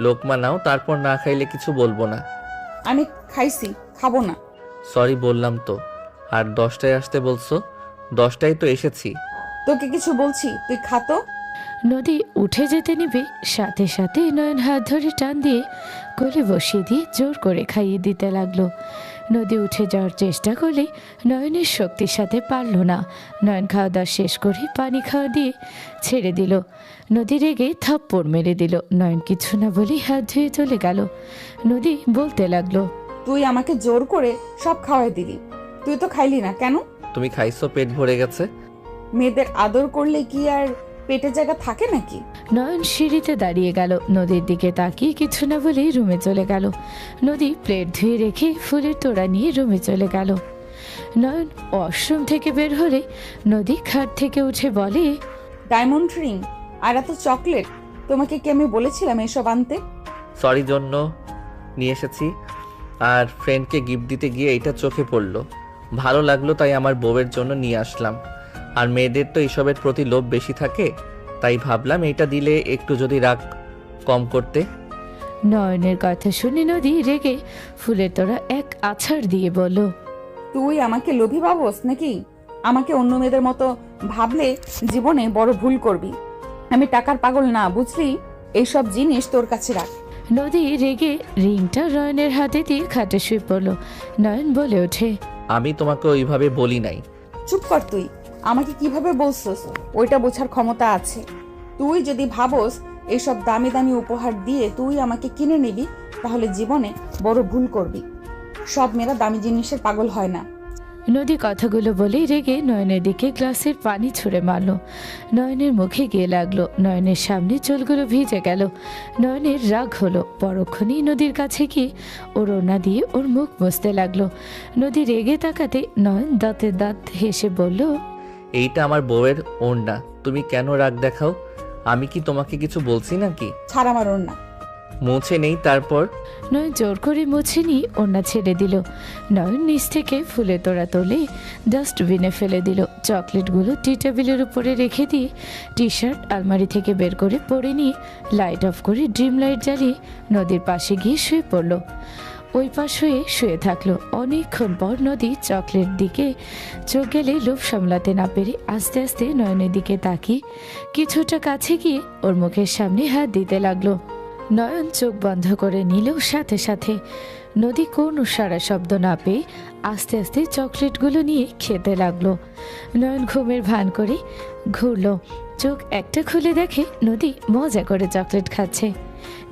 লোকমা নাও, তারপর না খাইলে কিছু বলবো না। আমি খাইছি, খাবো না। সরি বললাম তো। আর 10টায় আসতে বলছো, 10টায় তো এসেছি। তোকে কিছু বলছি, তুই খাতো। নদী উঠে যেতে নিবে, সাথে সাথে নয়ন হাত ধরে টান দিয়ে কোলে বসিয়ে দিয়ে জোর করে খাইয়ে দিতে লাগলো। নদী উঠে যাওয়ার চেষ্টা করলে নয়নের শক্তির সাথে পারল না। নয়ন খাওয়া দাওয়া শেষ করে পানি খাওয়া দিয়ে ছেড়ে দিল। নদী রেগে থাপ্পড় মেরে দিল। নয়ন কিছু না বলে হাত ধুয়ে চলে গেল। নদী বলতে লাগলো, তুই আমাকে জোর করে সব খাওয়াই দিলি, তুই তো খাইলি না কেন? তুমি খাইছো, পেট ভরে গেছে। মেয়েদের আদর করলে কি আর পেটে জায়গা থাকে নাকি? নয়ন সিঁড়িতে দাঁড়িয়ে গেল। নদীর দিকে তাকিয়ে কিছু না বলেই রুমে চলে গেল। নদী প্লেট ধুয়ে রেখে ফুলের তোড়া নিয়ে রুমে চলে গেল। নয়ন ওয়াশরুম থেকে বের হলে নদী খাট থেকে উঠে বলে, ডায়মন্ড রিং আর এত চকলেট, তোমাকে কি আমি বলেছিলাম এসব আনতে? সরি জন্য নিয়ে এসেছি, আর ফ্রেন্ডকে গিফট দিতে গিয়ে এটা চোখে পড়লো, ভালো লাগলো তাই আমার বউয়ের জন্য নিয়ে আসলাম। আর মেয়েদের তো এসবের প্রতি লোভ বেশি থাকে, তাই ভাবলাম এটা দিলে একটু যদি রাগ কম করতে। নয়নের কথা শুনে নদী রেগে ফুলের তোড়া এক আছাড় দিয়ে বলল, তুই আমাকে লোভী ভাবস নাকি? আমাকে অন্য মেয়েদের মতো ভাবলে জীবনে বড় ভুল করবি। আমি টাকার পাগল না, বুঝলি? এইসব জিনিস তোর কাছে রাখ। নদী রেগে রিংটা নয়নের হাতে দিয়ে খাটে শুয়ে পড়ল। নয়ন বলে ওঠে, আমি তোমাকে ওইভাবে বলি নাই। চুপ কর তুই। আমাকে কিভাবে বলছস ওইটা বোঝার ক্ষমতা আছে। তুই যদি ভাবস এইসব দামি দামি উপহার দিয়ে তুই আমাকে কিনে নিবি, তাহলে জীবনে বড় ভুল করবি। সব মেয়েরা দামি জিনিসের পাগল হয় না। নদী কথাগুলো বলে রেগে নয়নের দিকে গ্লাসের পানি ছুঁড়ে মারল। নয়নের মুখে গিয়ে লাগলো। নয়নের সামনে চুলগুলো ভিজে গেল। নয়নের রাগ হলো। পরক্ষণেই নদীর কাছে গিয়ে ওর ওড়না দিয়ে ওর মুখ মুছতে লাগলো। নদী রেগে তাকাতে নয়ন দাঁতে দাঁত হেসে বলল, এইটা আমার বউয়ের ওড়না, তুমি কেন রাগ দেখাও? আমি কি তোমাকে কিছু বলছি নাকি? ছাড় আমার ওড়না। মুছে নেই তারপর। নয়ন জোর করে মুছে নিয়ে ওড়না ছেড়ে দিল। নয়ন নিচ থেকে ফুলের তোড়া তোলে ডাস্টবিনে ফেলে দিল। চকলেটগুলো টি টেবিলের উপরে রেখে দিয়ে টি শার্ট আলমারি থেকে বের করে পরে নিয়ে লাইট অফ করে ড্রিম লাইট জ্বালিয়ে নদীর পাশে গিয়ে শুয়ে পড়ল। ওই পাশ হয়ে শুয়ে থাকলো। অনেকক্ষণ পর নদী চকলেট দিকে চোখ গেলে লোভ সামলাতে না পেরে আস্তে আস্তে নয়নের দিকে তাকিয়ে কিছুটা কাছে গিয়ে ওর মুখের সামনে হাত দিতে লাগলো। নয়ন চোখ বন্ধ করে নিল। সাথে সাথে নদী কোনো সারা শব্দ না পেয়ে আস্তে আস্তে চকলেটগুলো নিয়ে খেতে লাগলো। নয়ন ঘুমের ভান করে ঘুরল। চোখ একটা খুলে দেখে নদী মজা করে চকলেট খাচ্ছে।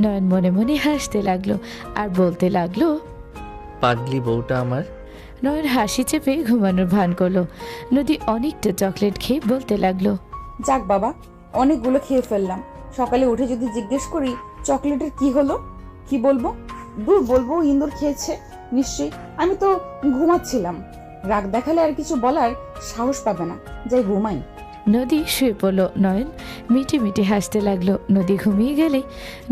নয়ন মনে মনে হাসতে লাগলো আর বলতে লাগলো, পাগলি বউটা আমার। নয়ন হাসি চেপে ঘুমানোর ভান করলো। নদী অনেকটা চকলেট খেয়ে বলতে লাগলো, যাক বাবা, অনেকগুলো খেয়ে ফেললাম। সকালে উঠে যদি জিজ্ঞেস করি চকলেটের কি হলো, কি বলবো? দূর, বলবো ইন্দুর খেয়েছে নিশ্চয়ই। আমি তো ঘুমাচ্ছিলাম। রাগ দেখালে আর কিছু বলার সাহস পাবে না। যাই ঘুমাই। নদী শুয়ে পড়লো। নয়ন মিটি মিটি হাসতে লাগলো। নদী ঘুমিয়ে গেলে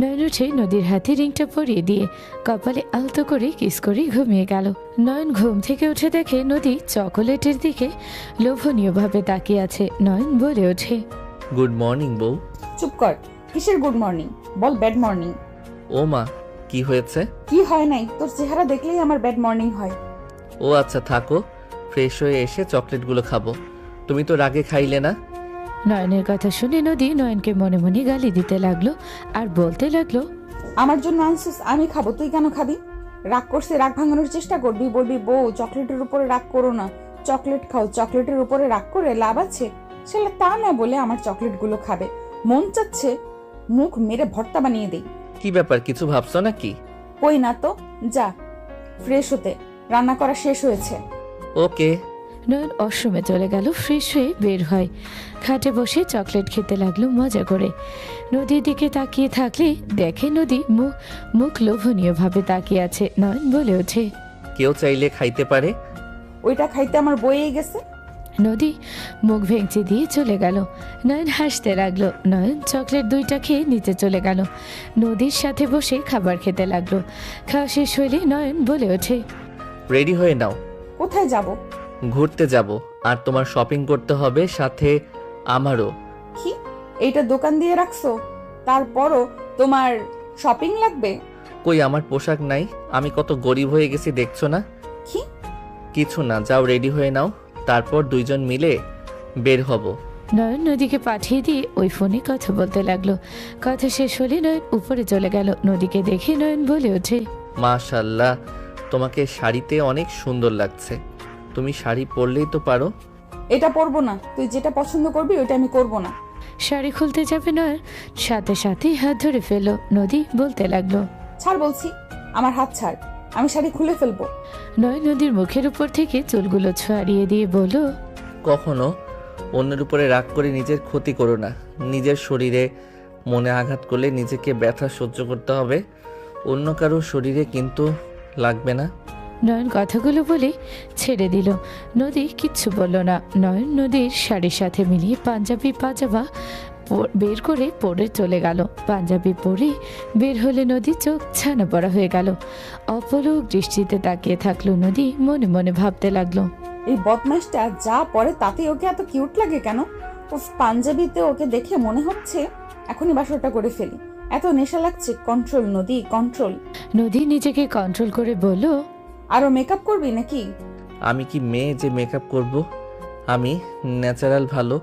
নয়ন উঠে নদীর হাতে রিংটা পরিয়ে দিয়ে কপালে আলতো করে কিস করে ঘুমিয়ে গেল। নয়ন ঘুম থেকে উঠে দেখে নদী চকোলেটের দিকে লোভনীয়ভাবে তাকিয়ে আছে। নয়ন বলে ওঠে, গুড মর্নিং বউ। চুপ কর। কিসের গুড মর্নিং? বল ব্যাড মর্নিং। ও মা, কি হয়েছে? কি হয় নাই? তোর চেহারা দেখলেই আমার ব্যাড মর্নিং হয়। ও আচ্ছা, থাকো, ফ্রেশ হয়ে এসে চকলেটগুলো খাবো। তুমি তো রাগে খাইলে না। নয়নের কথা শুনে নদী নয়নকে মনে মনে গালি দিতে লাগলো আর বলতে লাগলো, আমার জন্য আনছিস, আমি খাবো, তুই কেন খাবি? রাগ করছে, রাগ ভাঙানোর চেষ্টা করবি, বলবি বউ চকলেটের উপরে রাগ করো না, চকলেট খাও, চকলেটের উপরে রাগ করে লাভ আছে? সেটা তা না বলে আমার চকলেটগুলো খাবে। মন চাচ্ছে মুখ মেরে ভর্তা বানিয়ে দেই। কি ব্যাপার, কিছু ভাবছো নাকি? কই না তো, যা ফ্রেশ হতে, রান্না করা শেষ হয়েছে। ওকে। নয়ন ওয়াশরুমে চলে গেল। ফ্রেশ হয়ে বের হয়। খাটে বসে চকলেট খেতে লাগলো মজা করে। নদীর দিকে তাকিয়ে থাকলে দেখে নদী মুখ লোভনীয়ভাবে তাকিয়ে আছে। নয়ন বলে ওঠে, কেউ চাইলে খাইতে পারে। ওইটা খাইতে আমার বইয়ে গেছে। নদী মুখ ভেঙচি দিয়ে চলে গেল। নয়ন হাসতে লাগলো। নয়ন চকলেট দুইটা খেয়ে নিচে চলে গেল। নদীর সাথে বসে খাবার খেতে লাগলো। খাওয়া শেষ হইলে নয়ন বলে ওঠে, রেডি হয়ে নাও, কোথায় যাব? ঘুরতে যাব, আর তোমার শপিং করতে হবে, সাথে আমারও। কি, এইটা দোকান দিয়ে রাখছো? তারপরও তোমার শপিং লাগবে? কই, আমার পোশাক নাই? আমি কত গরিব হয়ে গেছি দেখছো না? কি? কিছু না, যাও রেডি হয়ে নাও, তারপর দুইজন মিলে বের হব। নয়ন নদীকে পাঠিয়ে দিয়ে ওই ফোনে কথা বলতে লাগলো। কথা শেষ হলে নয়ন উপরে চলে গেল। নদীকে দেখে নয়ন বলে ওঠে, মাশাল্লাহ, তোমাকে শাড়িতে অনেক সুন্দর লাগছে। তুমি শাড়ি পরলেই তো পারো। এটা পরবো না, তুই যেটা পছন্দ করবি ওইটা আমি করব না। শাড়ি খুলতে যাবে নয়ন, সাথে সাথেই হাত ধরে ফেললো। নদী বলতে লাগলো, ছাড় বলছি, আমার হাত ছাড়, আমি শাড়ি খুলে ফেলবো। নয়ন নদীর মুখের উপর থেকে চুলগুলো ছড়িয়ে দিয়ে বলল, কখনো অন্যের উপরে রাগ করে নিজের ক্ষতি করো না। নিজের শরীরে মনে আঘাত করলে নিজেকে ব্যথা সহ্য করতে হবে, অন্য কারো শরীরে কিন্তু লাগবে না। নয়ন কথাগুলো বলে ছেড়ে দিল। নদী কিচ্ছু বলল না। নয়ন নদীর শাড়ির সাথে মিলিয়ে পাঞ্জাবি পাজামা বের করে পরে চলে গেল। পাঞ্জাবি পরে বের হলে নদী চোখ ছানা পড়া হয়ে গেল। অপলক দৃষ্টিতে তাকিয়ে থাকলো নদী, মনে মনে ভাবতে লাগলো, এই বদমাইশটা যা পরে তাতে ওকে এত কিউট লাগে কেন? উফ, পাঞ্জাবিতে ওকে দেখে মনে হচ্ছে এখনই বাসরটা করে ফেলি। এত নেশা লাগছে। কন্ট্রোল নদী, কন্ট্রোল। নদী নিজেকে কন্ট্রোল করে বলল, আরো মেকআপ করবি নাকি? আমি কি মেয়ে যে মেকআপ করব? আমি ন্যাচারাল ভালো।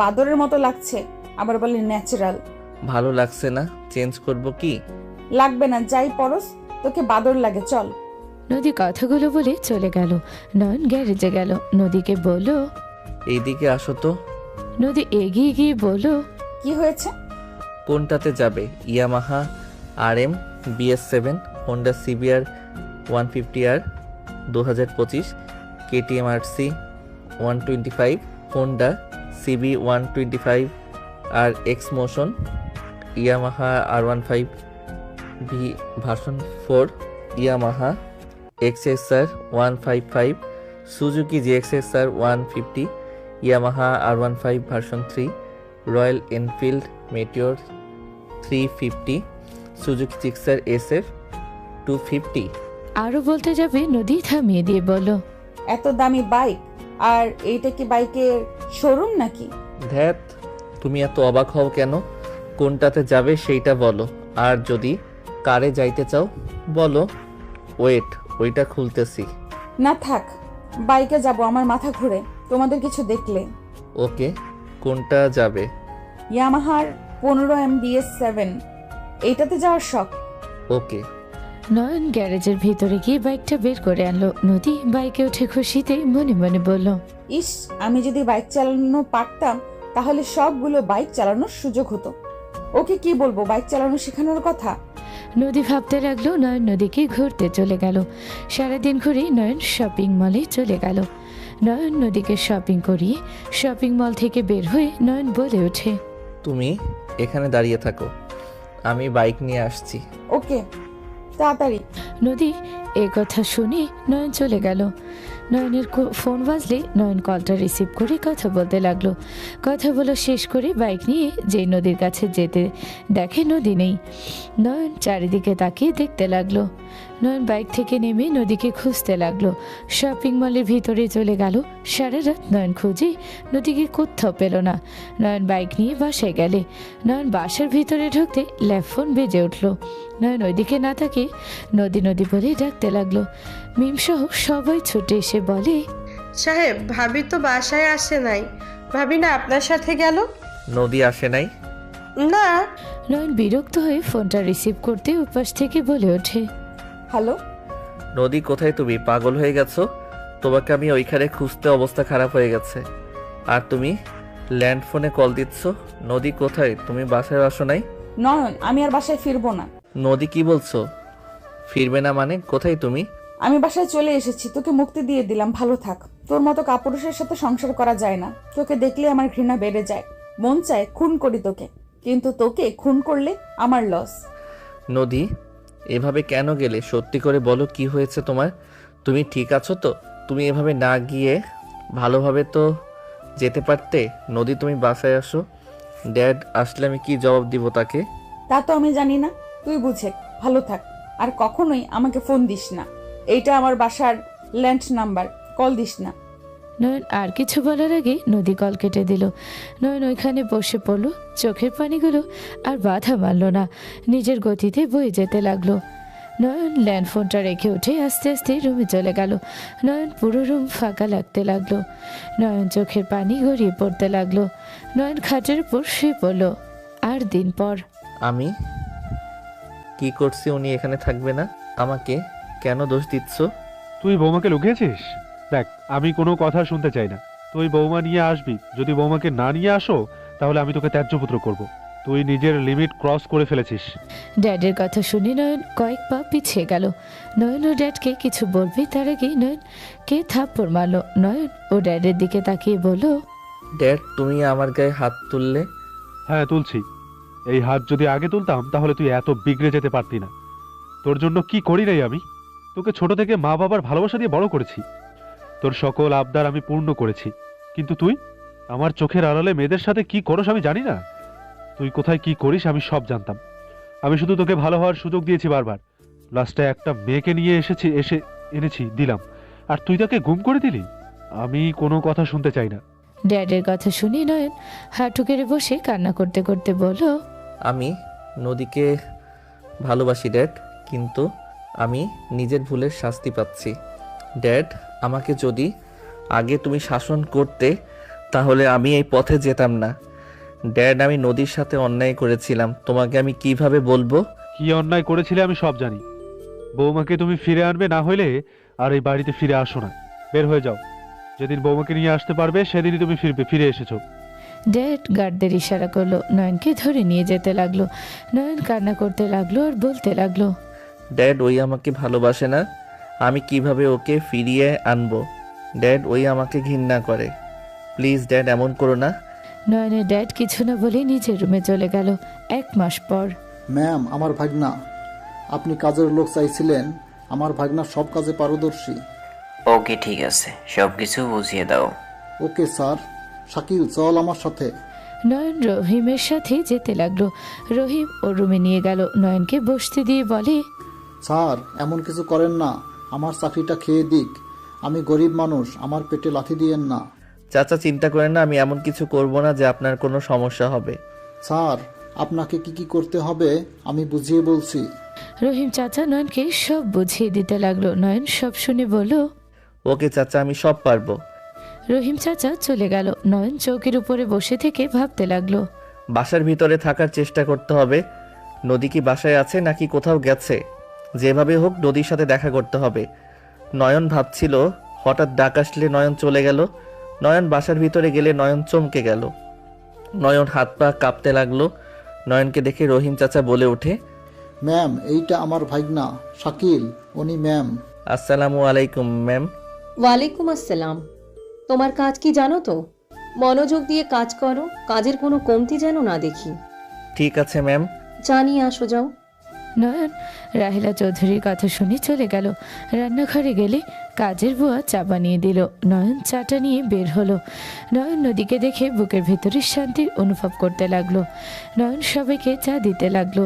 বাদরের মতো লাগছে, আবার বলে ন্যাচারাল। ভালো লাগছে না, চেঞ্জ করব কি? লাগবে না, যাই পরস, তোকে বাদর লাগে, চল। নদী কথাগুলো বলে চলে গেল। নয়ন গ্যারেজে গেল। নদীকে বলল, এইদিকে আসো তো। নদী এগিয়ে গিয়ে বলল, কি হয়েছে? কোনটাতে যাবে? Yamaha RM BS7, Honda CBR 150R 2025, KTM RC 125, Honda CB 125 আর X motion, Yamaha R15 V version 4, Yamaha XSR 155, Suzuki GXSR 150, Yamaha R15 version 3, royal Enfield Meteor 350, Suzuki Gixxer SF 250। আরো বলতে যাবে নদী থামিয়ে দিয়ে বলল, এত দামি বাইক, আর এইটা কি বাইকের শোরুম নাকি? ধ্যাত, তুমি এত অবাক হও কেন? কোনটাতে যাবে সেইটা বলো, আর যদি কারে যাইতে চাও বলো। ওয়েট, ওইটা খুলতেছি। না থাক, বাইকে যাব, আমার মাথা ঘুরে তোমাদের কিছু দেখলে। ওকে, কোনটা যাবে? ইয়ামাহার 15 MBS7, এইটাতে যাওয়ার শখ। ওকে। নয়ন গ্যারেজের ভিতরে গিয়ে বাইকটা বের করে আনলো। নদী বাইকে উঠে খুশিতে মনে মনে বলল, ইস, আমি যদি বাইক চালানো পারতাম তাহলে সবগুলো বাইক চালানোর সুযোগ হতো। ওকে কি বলবো বাইক চালানো শেখানোর কথা? নদী ভাবতে লাগলো। নয়ন নদীকে ঘুরতে চলে গেল। সারাদিন ঘুরে নয়ন শপিং মলে চলে গেল। নয়ন নদীকে শপিং করিয়ে শপিং মল থেকে বের হয়ে নয়ন বলে ওঠে, তুমি এখানে দাঁড়িয়ে থাকো, আমি বাইক নিয়ে আসছি। ওকে, তাড়াতাড়ি। নদী এ কথা শুনে নয়ন চলে গেল। নয়নের ফোন বাজলে নয়ন কলটা রিসিভ করে কথা বলতে লাগলো। কথা বলা শেষ করে বাইক নিয়ে যে নদীর কাছে যেতে দেখে নদী নেই। নয়ন চারিদিকে তাকিয়ে দেখতে লাগলো। নয়ন বাইক থেকে নেমে নদীকে খুঁজতে লাগলো। শপিং মলের ভিতরে চলে গেল। সারা রাত নয়ন খুঁজে নদীকে কোথাও পেল না। নয়ন বাইক নিয়ে বাসায় গেলে নয়ন বাসার ভিতরে ঢুকতে ল্যাপ ফোন বেজে উঠল। নয়ন ওইদিকে না থাকে নদী নদী বলে ডাকতে লাগলো। মিমসহ সবাই ছুটে এসে বলে, সাহেব, ভাবি তো বাসায় আসে নাই। ভাবি না আপনার সাথে গেল? নদী আসে নাই? না। নয়ন বিরক্ত হয়ে ফোনটা রিসিভ করতে উপাস থেকে বলে ওঠে, হ্যালো। নদী কোথায়? তুমি পাগল হয়ে গেছো? তোমাকে আমি ওইখানে খুঁজতে অবস্থা খারাপ হয়ে গেছে, আর তুমি ল্যান্ড ফোনে কল দিচ্ছ। নদী কোথায়? তুমি বাসায় আসো নাই? নয়ন, আমি আর বাসায় ফিরবো না। নদী কি বলছো? ফিরবে না মানে? কোথায় তুমি? আমি বাসায় চলে এসেছি, তোকে মুক্তি দিয়ে দিলাম, ভালো থাক। তোর মতো কাপুরুষের সাথে সংসার করা যায় না। তোকে দেখলে আমার ঘৃণা বেড়ে যায়, মন চায় খুন করি তোকে, কিন্তু তোকে খুন করলে আমার লস। নদী, এভাবে কেন গেলে? সত্যি করে বলো, কি হয়েছে তোমার? তুমি ঠিক আছো তো? তুমি এভাবে না গিয়ে ভালোভাবে তো যেতে পারতে। নদী, তুমি বাসায় আসো। ড্যাড আসলে আমি কি জবাব দিব তাকে? তা তো আমি জানি না, তুই বুঝে। ভালো থাক, আর কখনোই আমাকে ফোন দিস না। এইটা আমার বাসার ল্যান্ড নাম্বার, কল দিস না। নয়ন আর কিছু বলার আগে নদী কল কেটে দিল। নয়ন ওইখানে বসে পড়ল। চোখের পানিগুলো আর বাধা মারল না, নিজের গতিতে বয়ে যেতে লাগলো। নয়ন ল্যান্ড ফোনটা রেখে উঠে আস্তে আস্তে রুমে চলে গেল। নয়ন পুরো রুম ফাঁকা লাগতে লাগলো। নয়ন চোখের পানি গড়িয়ে পড়তে লাগলো। নয়ন খাটের উপর শুয়ে পড়ল। আর দিন পর আমি কি করছি উনি এখানে থাকবে না? আমাকে কেন দোষ দিচ্ছ? তুই বৌমাকে লুকিয়েছিস? দেখ, আমি কোনো কথা শুনতে চাই না। তুই বৌমা নিয়ে আসবি, যদি বৌমাকে না নিয়ে আসো তাহলে আমি তোকে ত্যায্যপুত্র করব। তুই নিজের লিমিট ক্রস করে ফেলেছিস। ড্যাডের কথা শুনে নয়ন কয়েক পা পিছিয়ে গেল। নয়ন ও ড্যাডকে কিছু বলবে তার আগেই নয়নকে থাপ্পড় মারল। নয়ন ও ড্যাডের দিকে তাকিয়ে বলল, ড্যাড, তুমি আমার গায়ে হাত তুললে। হ্যাঁ, তুলছি। এই হাত যদি আগে তুলতাম তাহলে তুই এত বিগড়ে যেতে পারতি না। তোর জন্য কি করি নাই আমি? তোকে ছোট থেকে মা বাবার ভালোবাসা দিয়ে বড় করেছি। তোর সকল আবদার আমি পূর্ণ করেছি। কিন্তু তুই আমার চোখের আড়ালে মেয়েদের সাথে কি করস আমি জানি না। তুই কোথায় কি করিস আমি সব জানতাম। আমি শুধু তোকে ভালো হওয়ার সুযোগ দিয়েছি বারবার। লাস্টে একটা মেয়েকে নিয়ে এনেছি দিলাম, আর তুই তাকে গুম করে দিলি। আমি কোনো কথা শুনতে চাই না। ড্যাডের কথা শুনে নয়ন হাঁটু কেড়ে বসে কান্না করতে করতে বলল, আমি নদীকে ভালোবাসি ড্যাড, কিন্তু আমি নিজের ভুলের শাস্তি পাচ্ছি। ড্যাড, আমাকে যদি আগে তুমি শাসন করতে তাহলে আমি এই পথে যেতাম না। ড্যাড, আমি নদীর সাথে অন্যায় করেছিলাম, তোমাকে আমি কিভাবে বলবো? কি অন্যায় করেছিলে আমি সব জানি। বৌমাকে তুমি ফিরে আনবে, না হইলে আর এই বাড়িতে ফিরে আসো না। বের হয়ে যাও। যেদিন বৌমাকে নিয়ে আসতে পারবে সেদিনই তুমি ফিরে এসেছো। ড্যাড গার্ডদের ইশারা করলো, নয়নকে ধরে নিয়ে যেতে লাগলো। নয়ন কান্না করতে লাগলো আর বলতে লাগলো, ড্যাড, ওই আমাকে ভালোবাসে না, আমি কিভাবে ওকে ফিরিয়ে আনবো? ড্যাড, ওই আমাকে ঘৃণা করে। প্লিজ ড্যাড, এমন করো না। নয়নের ড্যাড কিছু না বলে নিজের রুমে চলে গেল। 1 মাস পর ম্যাম, আমার ভাগনা, আপনি কাজের লোক চাইছিলেন। আমার ভাগনা সব কাজে পারদর্শী। ওকে, ঠিক আছে, সব কিছু বুঝিয়ে দাও। Okay sir. শাকিল, চল আমার সাথে। নয়ন রহিমের সাথে যেতে লাগলো। রহিম ওর রুমে নিয়ে গেল, নয়নকে বসতে দিয়ে বলে, স্যার, এমন কিছু করেন না। আমার চাকরিটা খেয়ে দিক। আমি গরিব মানুষ, আমার পেটে লাথি দিয়েন না। চাচা, চিন্তা করেন না, আমি এমন কিছু করব না যে আপনার কোনো সমস্যা হবে। স্যার, আপনাকে কি কি করতে হবে আমি বুঝিয়ে বলছি। রহিম চাচা নয়নকে সব বুঝিয়ে দিতে লাগলো। নয়ন সব শুনে বলল, ওকে চাচা, আমি সব পারবো। রহিম চাচা চলে গেল। নয়ন চৌকির উপরে বসে থেকে ভাবতে লাগলো। বাসার ভিতরে থাকার চেষ্টা করতে হবে। নদী কি বাসায় আছে নাকি কোথাও গেছে? যেভাবে হোক নদীর সাথে দেখা করতে হবে। নয়ন ভাবছিল, হঠাৎ ডাক আসলে নয়ন চলে গেল। নয়ন বাসার ভিতরে গেলে নয়ন চমকে গেল। নয়ন হাত পা কাঁপতে লাগলো। নয়নকে দেখে রহিম চাচা বলে ওঠে, ম্যাম, এইটা আমার ভাগনা শাকিল, উনি ম্যাম। আসসালামু আলাইকুম ম্যাম। ওয়ালাইকুম আসসালাম। তোমার কাজ কি জানো তো? মনোযোগ দিয়ে কাজ করো, কাজের কোনো কমতি যেন না দেখি। ঠিক আছে ম্যাম। জানিয়ে আসো, যাও। নয়ন রাহিলা চৌধুরীর কথা শুনে চলে গেল। রান্নাঘরে গেলে কাজের বুয়া চা বানিয়ে দিল। নয়ন চাটা নিয়ে বের হলো। নয়ন নদীকে দেখে বুকের ভেতরে শান্তির অনুভব করতে লাগলো। নয়ন সবাইকে চা দিতে লাগলো।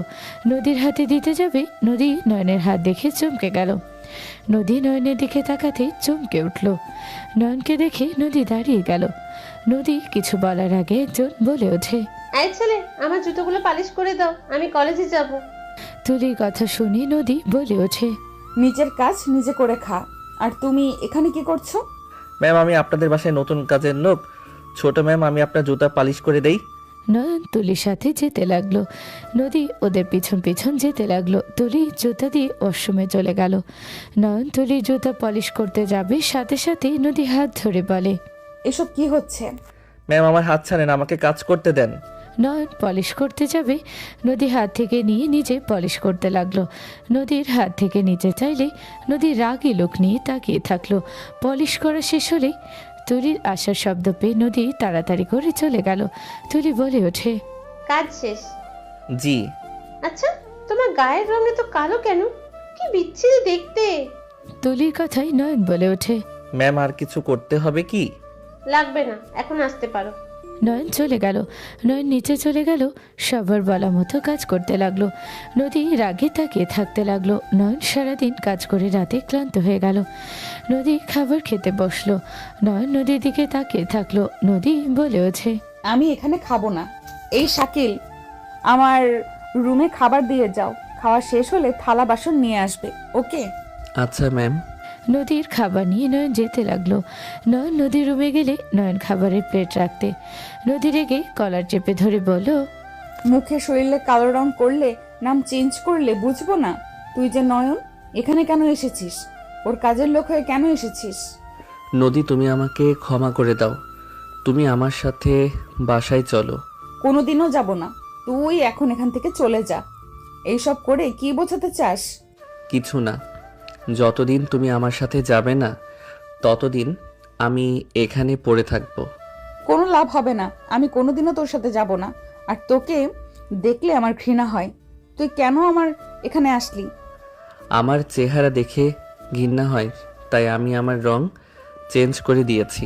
নদীর হাতে দিতে যাবে, নদী নয়নের হাত দেখে চমকে গেল। নদী নয়নের দিকে তাকাতে চমকে উঠল। নয়নকে দেখে নদী দাঁড়িয়ে গেল। নদী কিছু বলার আগে একজন বলে ওঠে, এই ছেলে, আমার জুতোগুলো পালিশ করে দাও, আমি কলেজে যাব। তুলির কথা শুনে নদী বলে ওঠে, নিজের কাজ নিজে করে খা। আর তুমি এখানে কি করছো? ম্যাম, আমি আপনাদের বাসায় নতুন কাজের লোক। ছোট ম্যাম, আমি আপনার জুতা পালিশ করে দেই। নয়ন তুলির সাথে যেতে লাগলো। নদী ওদের পিছন পিছন যেতে লাগলো। তুলি জুতা দিয়ে ওয়াশরুমে চলে গেল। নয়ন তুলির জুতা পলিশ করতে যাবে, সাথে সাথে নদী হাত ধরে বলে, এসব কি হচ্ছে? ম্যাম, আমার হাত ছাড়েন, আমাকে কাজ করতে দেন। নয়ন পলিশ করতে যাবে, নদী হাত থেকে নিয়ে নিজে পলিশ করতে লাগলো। নদীর হাত থেকে নিচে চাইলে নদী রাগী লোক নিয়ে তাকিয়ে থাকলো। পলিশ করা শেষ হলেই তুলির আসার শব্দ পেয়ে নদী তাড়াতাড়ি করে চলে গেল। তুলি বলে ওঠে, কাজ শেষ? জি। আচ্ছা, তোমার গায়ের রং এত কালো কেন? কি বিচ্ছিরি দেখতে। তুলির কথাই নয়ন বলে ওঠে, ম্যাম, আর কিছু করতে হবে কি? লাগবে না, এখন আসতে পারো। নয়ন চলে গেল। নয়ন নিচে চলে গেল, সবার বলা মতো কাজ করতে লাগলো। নদী রাগে তাকিয়ে থাকতে লাগলো। নয়ন সারাদিন কাজ করে রাতে ক্লান্ত হয়ে গেল। নদী খাবার খেতে বসলো। নয়ন নদীর দিকে তাকিয়ে থাকলো। নদী বলে ওঠে, আমি এখানে খাবো না। এই শাকিল, আমার রুমে খাবার দিয়ে যাও। খাওয়া শেষ হলে থালা বাসন নিয়ে আসবে। ওকে? আচ্ছা ম্যাম। নদীর খাবার নিয়ে নয়ন যেতে লাগলো। নয়ন নদীর রুমে গেলে নয়ন খাবারের প্লেট রাখতে নদী রেগে কলার চেপে ধরে বলল, মুখে শরীরে কালো রং করলে নাম চেঞ্জ করলে বুঝবো না? তুই যে নয়ন, এখানে কেন এসেছিস? ওর কাজের লোক হয়ে কেন এসেছিস? নদী, তুমি আমাকে ক্ষমা করে দাও। তুমি আমার সাথে বাসায় চলো। কোনোদিনও যাব না। তুই এখন এখান থেকে চলে যা। এইসব করে কি বোঝাতে চাস? কিছু না, যতদিন তুমি আমার সাথে যাবে না ততদিন আমি এখানে পড়ে থাকবো। কোনো লাভ হবে না। আমি কোনোদিনও তোর সাথে যাব না। আর তোকে দেখলে আমার ঘৃণা হয়। তুই কেন আমার এখানে আসলি? আমার চেহারা দেখে ঘৃণা হয়, তাই আমি আমার রং চেঞ্জ করে দিয়েছি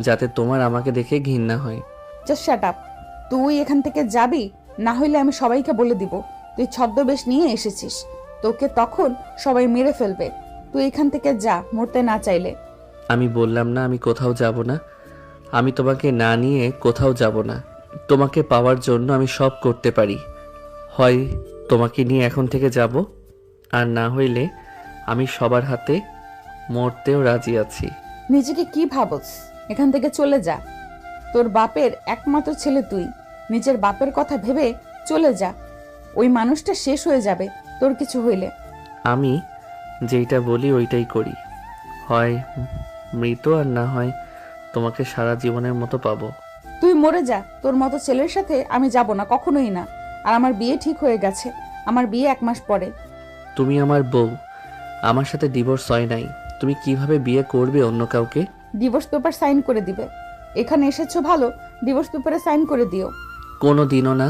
যাতে তোমার আমাকে দেখে ঘৃণা হয়। Just shut up. তুই এখান থেকে যাবি, না হইলে আমি সবাইকে বলে দিব তুই ছদ্মবেশ নিয়ে এসেছিস। তোকে তখন সবাই মেরে ফেলবে। তুই এখান থেকে যা, মরতে না চাইলে। আমি বললাম না আমি কোথাও যাব না। আমি তোমাকে না নিয়ে কোথাও যাব না। তোমাকে পাওয়ার জন্য আমি সব করতে পারি। হয় তোমাকে নিয়ে এখন থেকে যাব, আর না হইলে আমি সবার হাতে মরতেও রাজি আছি। নিজেকে কি ভাবস? এখান থেকে চলে যা। তোর বাপের একমাত্র ছেলে তুই। নিজের বাপের কথা ভেবে চলে যা। ওই মানুষটা শেষ হয়ে যাবে তোর কিছু হইলে। আমি যেইটা বলি ওইটাই করি। হয় মৃত, আর না হয় তোমাকে সারা জীবনের মতো পাবো। তুই মরে যা। তোর মতো ছেলের সাথে আমি যাব না, কখনোই না। আর আমার বিয়ে ঠিক হয়ে গেছে। আমার বিয়ে 1 মাস পরে। তুমি আমার বউ, আমার সাথে ডিভোর্স হয় নাই। তুমি কিভাবে বিয়ে করবে অন্য কাউকে? ডিভোর্স পেপার সাইন করে দিবে। এখানে এসেছো ভালো, ডিভোর্স পেপারে সাইন করে দিও। কোনো দিনও না।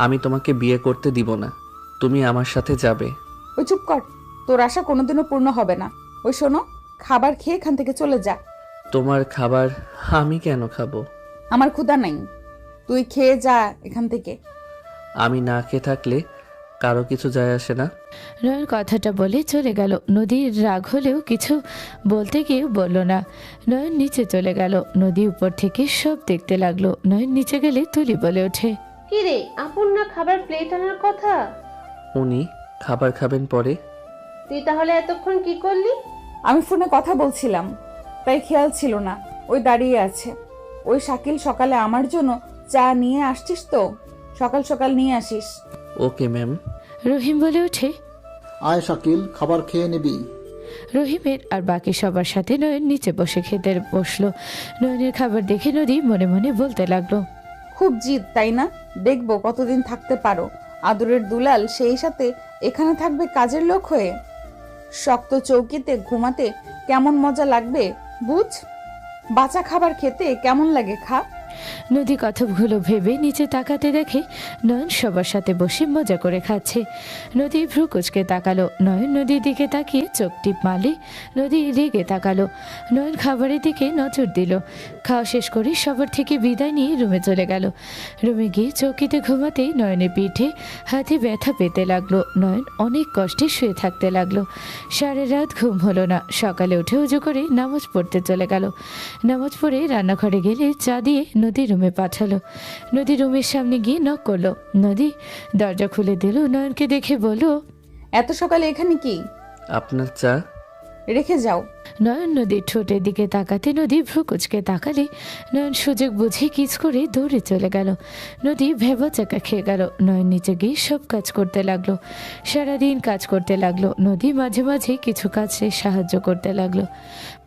আমি তোমাকে বিয়ে করতে দিব না। তুমি আমার সাথে যাবে। ওই চুপ কর। তোর আশা কোনোদিনও পূর্ণ হবে না। ওই শোনো, খাবার খেয়ে এখান থেকে চলে যা। তোমার খাবার আমি কেন খাবো? আমার ক্ষুধা নাই। তুই খেয়ে যা এখান থেকে। আমি না খেয়ে থাকলে কারো কিছু যায় আসে না। নয়ন কথাটা বলে চলে গেল। নদীর রাগ হলেও কিছু বলতে গিয়েও বলল না। নয়ন নিচে চলে গেল। নদী উপর থেকে সব দেখতে লাগলো। নয়ন নিচে গেলে তুলি বলে ওঠে, কি রে, আপন না খাবার প্লেট আনার কথা? উনি খাবার খাবেন পরে। তুই তাহলে এতক্ষণ কি করলি? আমি ফোনে কথা বলছিলাম, তাই খেয়াল ছিল না। ওই দাঁড়িয়ে আছে। ওই শাকিল সকালে আমার জন্য চা নিয়ে আসছিস তো? সকাল সকাল নিয়ে আসিস। Okay ma'am. রহিম বলে ওঠে। আয় শাকিল, খাবার খেয়ে নিবি। রহিমের আর বাকি সবার সাথে নয়ন নিচে বসে খেতে বসলো। নয়নের খাবার দেখে নদী মনে মনে বলতে লাগলো, খুব জিদ তাই না? দেখবো কতদিন থাকতে পারো। আদরের দুলাল সেই সাথে এখানে থাকবে কাজের লোক হয়ে। শক্ত চৌকিতে ঘুমাতে কেমন মজা লাগবে বুঝ। বাঁচা খাবার খেতে কেমন লাগে খা। নদী কথাগুলো ভেবে নিচে তাকাতে দেখে নয়ন সবার সাথে বসে মজা করে খাচ্ছে। নদী ভ্রু কুচকে তাকালো। নয়ন নদীর দিকে তাকিয়ে চোখ টিপ মারলে নদী রেগে তাকালো। নয়ন খাবারের দিকে নজর দিল। খাওয়া শেষ করে সবার থেকে বিদায় নিয়ে রুমে চলে গেল। রুমে গিয়ে চৌকিতে ঘুমাতেই নয়নের পিঠে হাতে ব্যথা পেতে লাগলো। নয়ন অনেক কষ্টে শুয়ে থাকতে লাগলো। সারা রাত ঘুম হলো না। সকালে উঠে উজু করে নামাজ পড়তে চলে গেল। নামাজ পড়ে রান্নাঘরে গেলে চা দিয়ে নদী রুমে পাঠালো। নদী রুমের সামনে গিয়ে নক করলো। নদী দরজা খুলে দিল। নয়নকে দেখে বলল, এত সকালে এখানে কি? আপনার চা। রেখে যাও। নয়ন নদীর ঠোঁটের দিকে তাকাতে নদী ভ্রু কুচকে তাকালে নয়ন সুযোগ বুঝে কিস করে দৌড়ে চলে গেল। নদী ভেবা চাকা খেয়ে গেল। নয়ন নিচে গিয়ে সব কাজ করতে লাগলো। সারাদিন কাজ করতে লাগলো। নদী মাঝে মাঝে কিছু কাজে সাহায্য করতে লাগলো।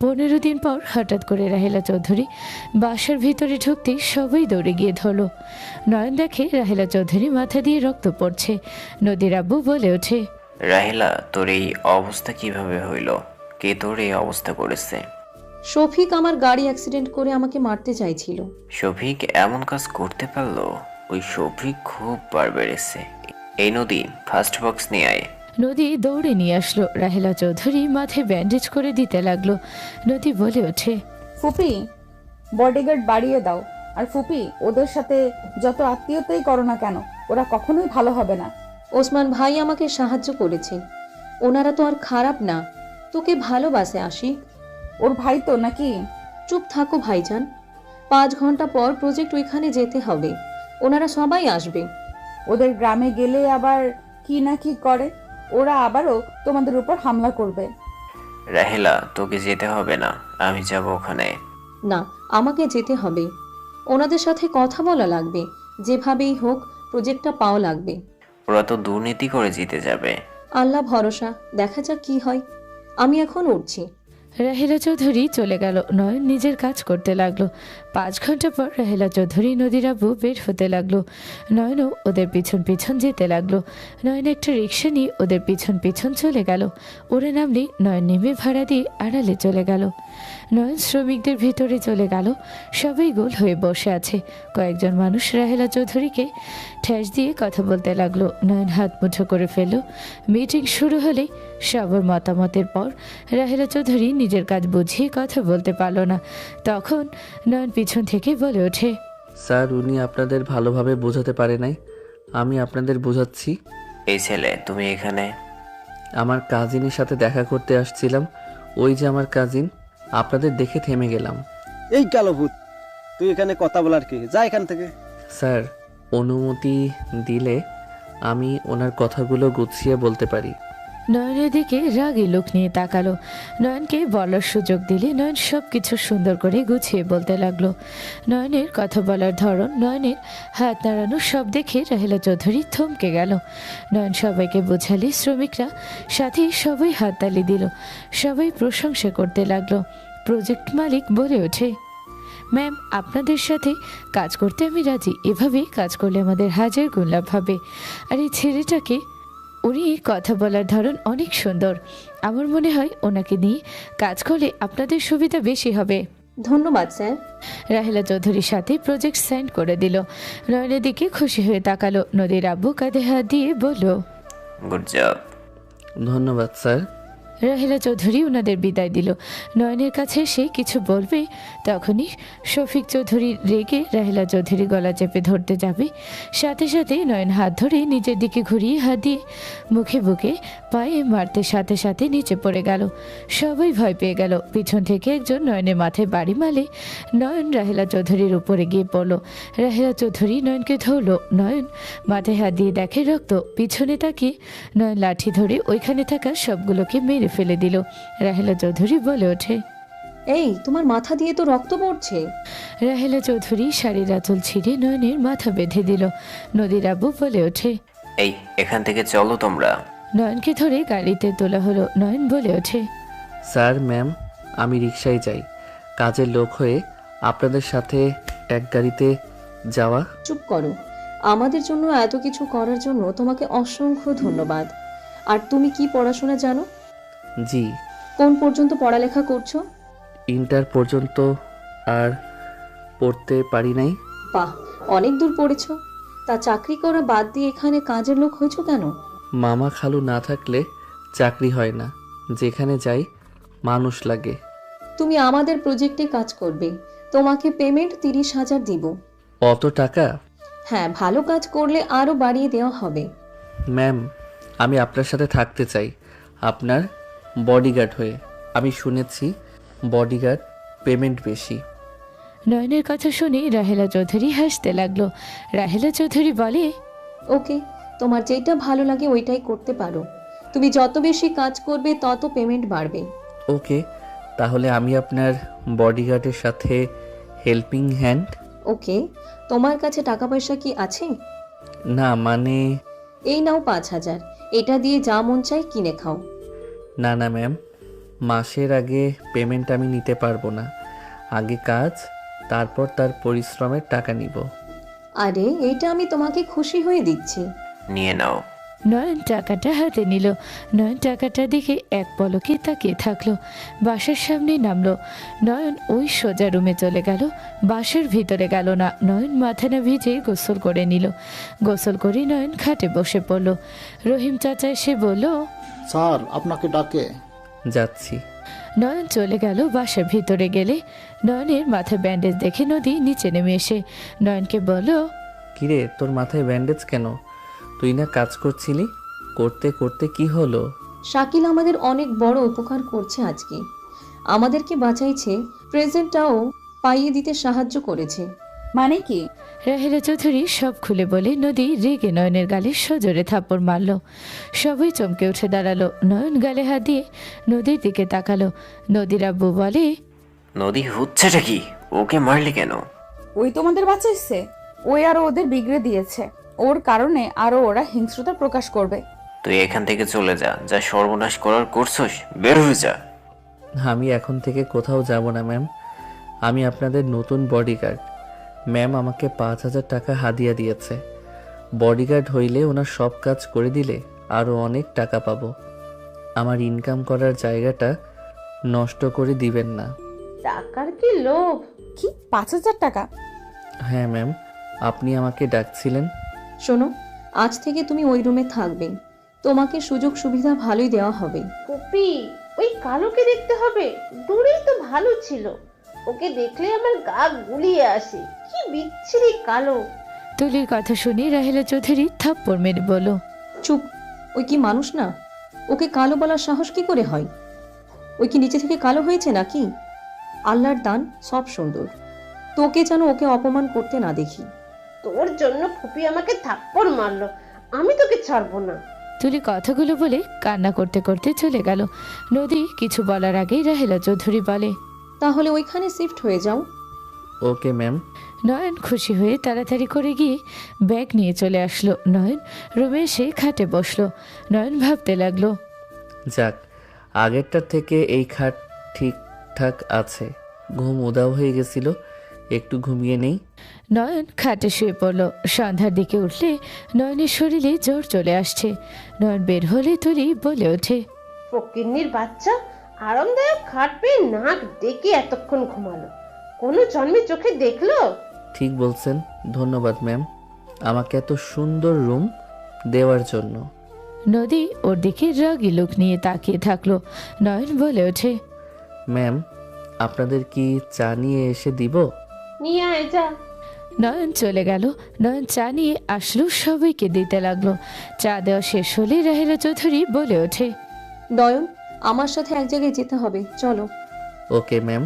15 দিন পর হঠাৎ করে রাহেলা চৌধুরী বাসার ভিতরে ঢুকতেই সবাই দৌড়ে গিয়ে ধরলো। নয়ন দেখে রাহেলা চৌধুরী মাথা দিয়ে রক্ত পড়ছে। নদীর আব্বু বলে ওঠে, রাহেলা, তোর এই অবস্থা কিভাবে হইল? কে তোর এই অবস্থা করেছে? শফিক আমার গাড়ি অ্যাক্সিডেন্ট করে আমাকে মারতে চাইছিল। শফিক এমন কাজ করতে পারলো? ওই শফিক খুব বার বেড়েছে। এই নদী, ফার্স্ট বক্স নিয়ে আয়। নদী দৌড়ে নিয়ে আসলো। রাহেলা চৌধুরী মাথায় ব্যান্ডেজ করে দিতে লাগলো। নদী বলে ওঠে, ফুপি, বডিগার্ড বাড়িয়ে দাও। আর ফুপি, ওদের সাথে যত আত্মীয়তাই করো না কেন, ওরা কখনোই ভালো হবে না। ওসমান ভাই আমাকে সাহায্য করেছে। ওনারা তো আর খারাপ না, তোকে ভালোবাসে আশিক। ওর ভাই তো নাকি? চুপ থাকো ভাইজান। 5 ঘন্টা পর প্রজেক্ট ওইখানে যেতে হবে। ওনারা সবাই আসবে। ওদের গ্রামে গেলে আবার কি না কি করে। ওরা আবারও তোমাদের উপর হামলা করবে। রাহেলা, তোকে যেতে হবে না, আমি যাব ওখানে। না, আমাকে যেতে হবে। ওনাদের সাথে কথা বলা লাগবে, যেভাবেই হোক প্রজেক্টটা পাওয়া লাগবে। ওরা তো দুর্নীতি করে জিতে যাবে। আল্লাহ ভরসা, দেখা যাক কি হয়। আমি এখন উঠছি। রাহেলা চৌধুরী চলে গেল। নয়ন নিজের কাজ করতে লাগলো। 5 ঘন্টা পর রাহেলা চৌধুরী নদীর আব্বু বের হতে লাগলো। নয়নও ওদের পিছন পিছন যেতে লাগলো। নয়ন একটা রিক্সা নিয়ে ওদের পিছন পিছন চলে গেল। ওরা নামলে নয়ন নেমে ভাড়া দিয়ে আড়ালে চলে গেল। নয়ন শ্রমিকদের ভিতরে চলে গেল। সবাই গোল হয়ে বসে আছে। কয়েকজন মানুষ রাহেলা চৌধুরীকে ঠেস দিয়ে কথা বলতে লাগলো। নয়ন হাত মুঠো করে ফেলল। মিটিং শুরু হলে সবার মতামতের পর রাহেলা চৌধুরী নিজের কাজ বুঝিয়ে কথা বলতে পারল না। তখন নয়ন পিছন থেকে বলে ওঠে, স্যার, উনি আপনাদের ভালোভাবে বোঝাতে পারে নাই, আমি আপনাদের বোঝাচ্ছি। এই ছেলে, তুমি এখানে? আমার কাজিনের সাথে দেখা করতে আসছিলাম। ওই যে আমার কাজিন, আপনাদের দেখে থেমে গেলাম। এই কালো ভূত, তুই এখানে কথা বলার কি? যা এখান থেকে। স্যার, অনুমতি দিলে আমি ওনার কথাগুলো গুছিয়ে বলতে পারি। নয়নের দিকে রাগী লোক নিয়ে তাকালো। নয়নকে বলার সুযোগ দিলে নয়ন সব কিছু সুন্দর করে গুছিয়ে বলতে লাগলো। নয়নের কথা বলার ধরন, নয়নের হাত নাড়ানো সব দেখে রাহেলা চৌধুরী থমকে গেল। নয়ন সবাইকে বোঝালে শ্রমিকরা সাথে সবাই হাততালি দিল। সবাই প্রশংসা করতে লাগলো। প্রজেক্ট মালিক বলে ওঠে, ম্যাম, আপনাদের সাথে কাজ করতে আমি রাজি। এভাবেই কাজ করলে আমাদের হাজার গুণ লাভ হবে। আর এই ছেলেটাকে, উনি কথা বলার ধরন অনেক সুন্দর। আমার মনে হয় ওনাকে নিয়ে কাজ করলে আপনাদের সুবিধা বেশি হবে। ধন্যবাদ স্যার। রাহেলা চৌধুরীর সাথে প্রজেক্ট সাইন করে দিল। নয়নের দিকে খুশি হয়ে তাকালো। নদীর আব্বু কাঁধে হাত দিয়ে বলল, গুড জব। ধন্যবাদ স্যার। রাহেলা চৌধুরী ওনাদের বিদায় দিল। নয়নের কাছে সে কিছু বলবে, তখনই শফিক চৌধুরী রেগে রাহেলা চৌধুরী গলা চেপে ধরতে যাবে। সাথে সাথে নয়ন হাত ধরে নিজের দিকে ঘুরিয়ে হাত দিয়ে মুখে বুকে পায়ে মারতে সাথে সাথে নিচে পড়ে গেল। সবাই ভয় পেয়ে গেল। পিছন থেকে একজন নয়নের মাথায় বাড়ি মারলে নয়ন রাহেলা চৌধুরীর উপরে গিয়ে পড়ল। রাহেলা চৌধুরী নয়নকে ধরল। নয়ন মাথায় হাত দিয়ে দেখে রক্ত। পিছনে তাকিয়ে নয়ন লাঠি ধরে ওইখানে থাকা সবগুলোকে মেরে ফেলে দিল। রাহেলা চৌধুরী বলে ওঠে, এই, তোমার মাথা দিয়ে তো রক্ত পড়ছে। রাহেলা চৌধুরী শাড়ির আঁচল ছিঁড়ে নয়নের মাথা বেঁধে দিল। নদীর আব্বু বলে ওঠে, এই, এখান থেকে চলো তোমরা। নয়নকে ধরে গাড়িতে তোলা হলো। নয়ন বলে ওঠে, স্যার, ম্যাম, আমি রিকশায় যাই। কাজের লোক হয়ে আপনাদের সাথে এক গাড়িতে যাওয়া। চুপ করো। আমাদের জন্য এত কিছু করার জন্য তোমাকে অসংখ্য ধন্যবাদ। আর তুমি কি পড়াশোনা জানো? জি, কোন পর্যন্ত পড়ালেখা করছো? ইন্টার পর্যন্ত, আর পড়তে পারি নাই। বাহ, অনেক দূর পড়েছো। তা চাকরি করা বাদ দিয়ে এখানে কাজের লোক হয়েছো কেন? মামা খালু না থাকলে চাকরি হয় না। যেখানে যাই মানুষ লাগে। তুমি আমাদের প্রজেক্টে কাজ করবে। তোমাকে পেমেন্ট 30,000 দিব। অত টাকা? হ্যাঁ, ভালো কাজ করলে আরও বাড়িয়ে দেওয়া হবে। ম্যাম, আমি আপনার সাথে থাকতে চাই, আপনার বডিগার্ড হয়ে। আমি শুনেছি বডিগার্ড পেমেন্ট বেশি। নয়নের কথা শুনে রাহেলা চৌধুরী হাসতে লাগলো। রাহেলা চৌধুরী বলে, ওকে, তোমার যেটা ভালো লাগে ওইটাই করতে পারো। তুমি যত বেশি কাজ করবে তত পেমেন্ট বাড়বে। ওকে, তাহলে আমি আপনার বডিগার্ডের সাথে হেল্পিং হ্যান্ড। ওকে, তোমার কাছে টাকা পয়সা কি আছে? না, মানে এই নাও 5,000। এটা দিয়ে যা মন চাই কিনে খাও। না না ম্যাম, মাসের আগে পেমেন্ট আমি নিতে পারবো না। আগে কাজ, তারপর তার পরিশ্রমের টাকা নিব। আরে, এইটা আমি তোমাকে খুশি হয়ে দিচ্ছি। নিয়ে নাও। নয়ন টাকাটা হাতে নিল। নয়ন টাকাটা দেখে এক পলকে তাকিয়ে থাকলো। বাসার সামনে নামলো। নয়ন ওই সোজা রুমে চলে গেল, বাসার ভিতরে গেল না। নয়ন মাথা না ভিজে গোসল করে নিল। গোসল করে নয়ন খাটে বসে পড়ল। রহিম চাচা এসে বলল, স্যার আপনাকে ডাকে। যাচ্ছি। নয়ন চলে গেল। বাসার ভিতরে গেলে নয়নের মাথায় ব্যান্ডেজ দেখে নদী নিচে নেমে এসে নয়নকে বলল, কিরে, তোর মাথায় ব্যান্ডেজ কেন? তুই না কাজ করছিলি? করতে করতে কি হলো? শাকিল আমাদের অনেক বড় উপকার করছে আজকে। আমাদেরকে বাঁচাইছে, প্রেজেন্টটাও পাইয়ে দিতে সাহায্য করেছে। মানে কি? রাহেলা চৌধুরী সব খুলে বলে নদী রেগে নয়নের গালে সজোরে থাপ্পড় মারল। সবাই চমকে উঠে দাঁড়ালো। নয়ন গালে হাত দিয়ে নদীর দিকে তাকালো। নদীর আব্বু বলে, নদী হচ্ছেটা কি? ওকে মারলি কেন? ওই তোমাদের বাঁচাইছে। ওই আরো ওদের বিগড়ে দিয়েছে। ওর কারণে আরো ওরা হিংস্রতা প্রকাশ করবে। তুই এখান থেকে চলে যা, যা সর্বনাশ করার করছস বের হয়ে যা। আমি এখন থেকে কোথাও যাব না ম্যাম। আমি আপনাদের নতুন বডিগার্ড। ম্যাম আমাকে 5,000 টাকা হাদিয়া দিয়েছে। বডিগার্ড হইলে ওনার সব কাজ করে দিলে আরও অনেক টাকা পাবো। আমার ইনকাম করার জায়গাটা নষ্ট করে দিবেন না। টাকার কি লোভ! কি 5,000 টাকা? হ্যাঁ ম্যাম, আপনি আমাকে ডাকছিলেন। শোনো, আজ থেকে তুমি ওই রুমে থাকবে। তোমাকে সুযোগ সুবিধা ভালোই দেওয়া হবে। পপি, ওই কালোকে দেখতে হবে? দূরেই তো ভালো ছিল। ওকে দেখলে আমার গা গুলিয়ে আসে। কি বিচ্ছিরি কালো! তুলির কথা শুনে রাহেলা চৌধুরী থাপ্পড় মেরে বলল, চুপ! ওই কি মানুষ না? ওকে কালো বলার সাহস কি করে হয়? ওই কি নিচে থেকে কালো হয়েছে নাকি? আল্লাহর দান, সব সুন্দর। তোকে যেন ওকে অপমান করতে না দেখি। তোর জন্য ফুপি আমাকে থাপ্পড় মারলো। আমি তোকে ছাড়বো না। তুলি কথাগুলো বলে কান্না করতে করতে চলে গেল। নদী কিছু বলার আগেই রাহেলা চৌধুরী বলে, তাহলে ওইখানে শিফট হয়ে যাও। Okay ma'am. নয়ন খুশি হয়ে তাড়াতাড়ি করে গিয়ে ব্যাগ নিয়ে চলে আসলো। নয়ন রুমে এসে খাটে বসলো। নয়ন ভাবতে লাগলো, যাক, আগেরটার থেকে এই খাট ঠিকঠাক আছে। ঘুম উধাও হয়ে গেছিল, একটু ঘুমিয়ে নেই। নয়ন খাটে শুয়ে পড়ল। সন্ধ্যার দিকে উঠলে নয়নের শরীরে জ্বর চলে আসছে। নয়ন বের হলে তুলি বলে ওঠে, ফকিন্নির বাচ্চা আরামদায়ক খাট পেয়ে নাক ডেকে এতক্ষণ ঘুমালো। কোনো জন্মে চোখে দেখলো? ঠিক বলছেন, ধন্যবাদ ম্যাম আমাকে এত সুন্দর রুম দেওয়ার জন্য। নদী ওর দিকে রাগী লোক নিয়ে তাকিয়ে থাকলো। নয়ন বলে ওঠে, ম্যাম আপনাদের কি চা নিয়ে এসে দিব? নিয়ে আয় যা। নয়ন চলে গেল। নয়ন চা নিয়ে আসলো, সবাইকে দিতে লাগলো। চা দেওয়া শেষ হলে রাহেলা চৌধুরী বলে ওঠে, নয়ন, আমার সাথে এক জায়গায় যেতে হবে, চলো। Okay ma'am.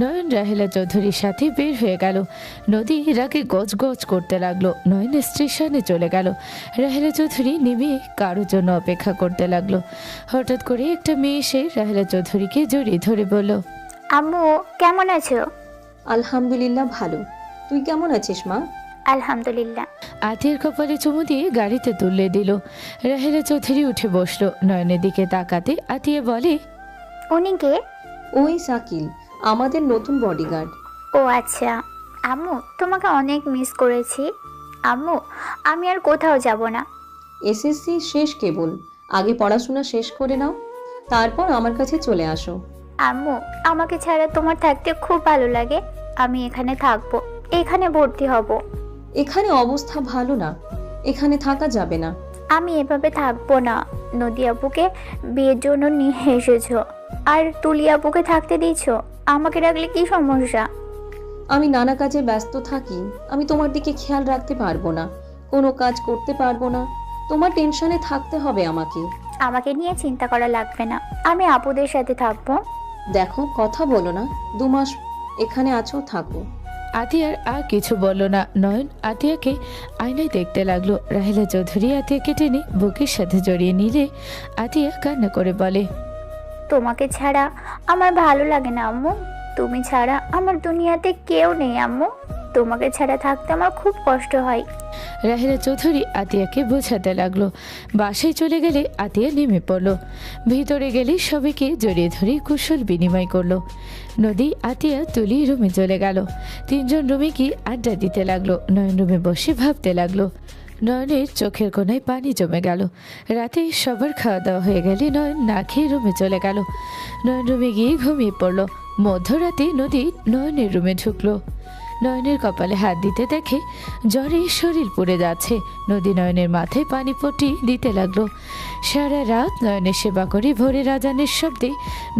নয়ন রাহেলা চৌধুরীর সাথে বের হয়ে গেল। নদী রাগে গজ গজ করতে লাগলো। নয়ন স্টেশনে চলে গেল। রাহেলা চৌধুরী নেমে কারোর জন্য অপেক্ষা করতে লাগলো। হঠাৎ করে একটা মেয়ে এসে রাহেলা চৌধুরীকে জড়িয়ে ধরে বলল, আম্মু কেমন আছো? আলহামদুলিল্লাহ ভালো। তুই কেমন আছিস মা? আলহামদুলিল্লাহ। আতিয়ার কপালে চুমু দিয়ে গাড়িতে তুলে দিল। রাহেলা চৌধুরী উঠে বসলো। নয়নের দিকে তাকাতে আতিয়া বলে, উনি কে? ওই শাকিল, আমাদের নতুন বডিগার্ড। ও আচ্ছা। আম্মু তোমাকে অনেক মিস করেছি। আম্মু আমি আর কোথাও যাব না। এসএসসি শেষ কেবল, আগে পড়াশোনা শেষ করে নাও, তারপর আমার কাছে চলে আসো। আম্মু আমাকে ছাড়া তোমার থাকতে খুব ভালো লাগে। আমি এখানে থাকবো, এখানে ভর্তি হব। এখানে অবস্থা ভালো না, এখানে থাকা যাবে না। আমি এভাবে থাকবো না। নদী আপুকে বিয়ের জন্য নিয়ে এসেছো, আর তুলি আপুকে থাকতে দিয়েছো। আমাকে রাখলে কি সমস্যা? আমি নানা কাজে ব্যস্ত থাকি, আমি তোমার দিকে খেয়াল রাখতে পারবো না, কোনো কাজ করতে পারবো না। তোমার টেনশনে থাকতে হবে আমাকে। আমাকে নিয়ে চিন্তা করা লাগবে না, আমি আপুদের সাথে থাকবো। দেখো, কথা বলো না, 2 মাস এখানে আছো, থাকো। আতিয়ার আর কিছু বলল না। নয়ন আতিয়াকে আয়নায় দেখতে লাগলো। রাহেলা চৌধুরী আতিয়াকে টেনে বুকের সাথে জড়িয়ে নিলে আতিয়া কান্না করে বলে, তোমাকে ছাড়া আমার ভালো লাগে না আম্মু। তুমি ছাড়া আমার দুনিয়াতে কেউ নেই আম্মু। তোমাকে ছাড়া থাকতে আমার খুব কষ্ট হয়। রাহেলা চৌধুরী আতিয়াকে বোঝাতে লাগলো। বাসায় চলে গেলে আতিয়া নেমে পড়লো। ভিতরে গেলে সবাইকে জড়িয়ে ধরে কুশল বিনিময় করলো। নদী, আতিয়া, তুলি রুমে চলে গেল। 3 জন রুমে গিয়ে আড্ডা দিতে লাগলো। নয়ন রুমে বসে ভাবতে লাগলো। নয়নের চোখের কোনায় পানি জমে গেল। রাতে সবার খাওয়া দাওয়া হয়ে গেলে নয়ন না খেয়ে রুমে চলে গেল। নয়ন রুমে গিয়ে ঘুমিয়ে পড়লো। মধ্যরাতে নদী নয়নের রুমে ঢুকলো। নয়নের কপালে হাত দিতে দেখে জ্বরে শরীর পুড়ে যাচ্ছে। নদী নয়নের মাথায় পানি পট্টি দিতে লাগলো। সারা রাত নয়নের সেবা করে ভোরের আজানের শব্দে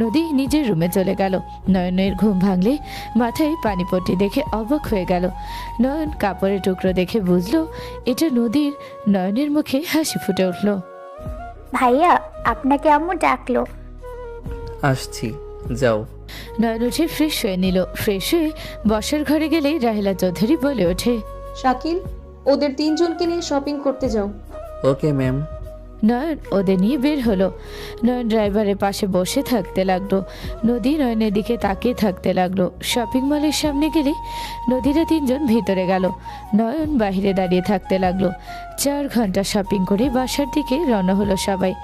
নদী নিজের রুমে চলে গেল। নয়নের ঘুম ভাঙলে মাথায় পানি পট্টি দেখে অবাক হয়ে গেল। নয়ন কাপড়ের টুকরো দেখে বুঝলো এটা নদীর। নয়নের মুখে হাসি ফুটে উঠল। ভাইয়া আপনাকে আম্মু ডাকলো। আসছি, যাও। নয়ন উঠে ফ্রেশ হয়ে নিল। ফ্রেশ হয়ে বসার ঘরে গেলেই রাহেলা চৌধুরী বলে ওঠে, শাকিল, ওদের তিনজনকে নিয়ে শপিং করতে যাও। Okay ma'am. নয়ন ওদের নিয়ে বের হলো। নয়ন ড্রাইভারের পাশে বসে থাকতে লাগলো। নদী নয়নের দিকে তাকিয়ে থাকতে লাগলো। শপিং মলের সামনে গেলে নদীরা তিনজন ভিতরে গেল। নয়ন বাইরে দাঁড়িয়ে থাকতে লাগলো। 4 ঘন্টা শপিং করে বাসার দিকে রওনা হলো সবাই।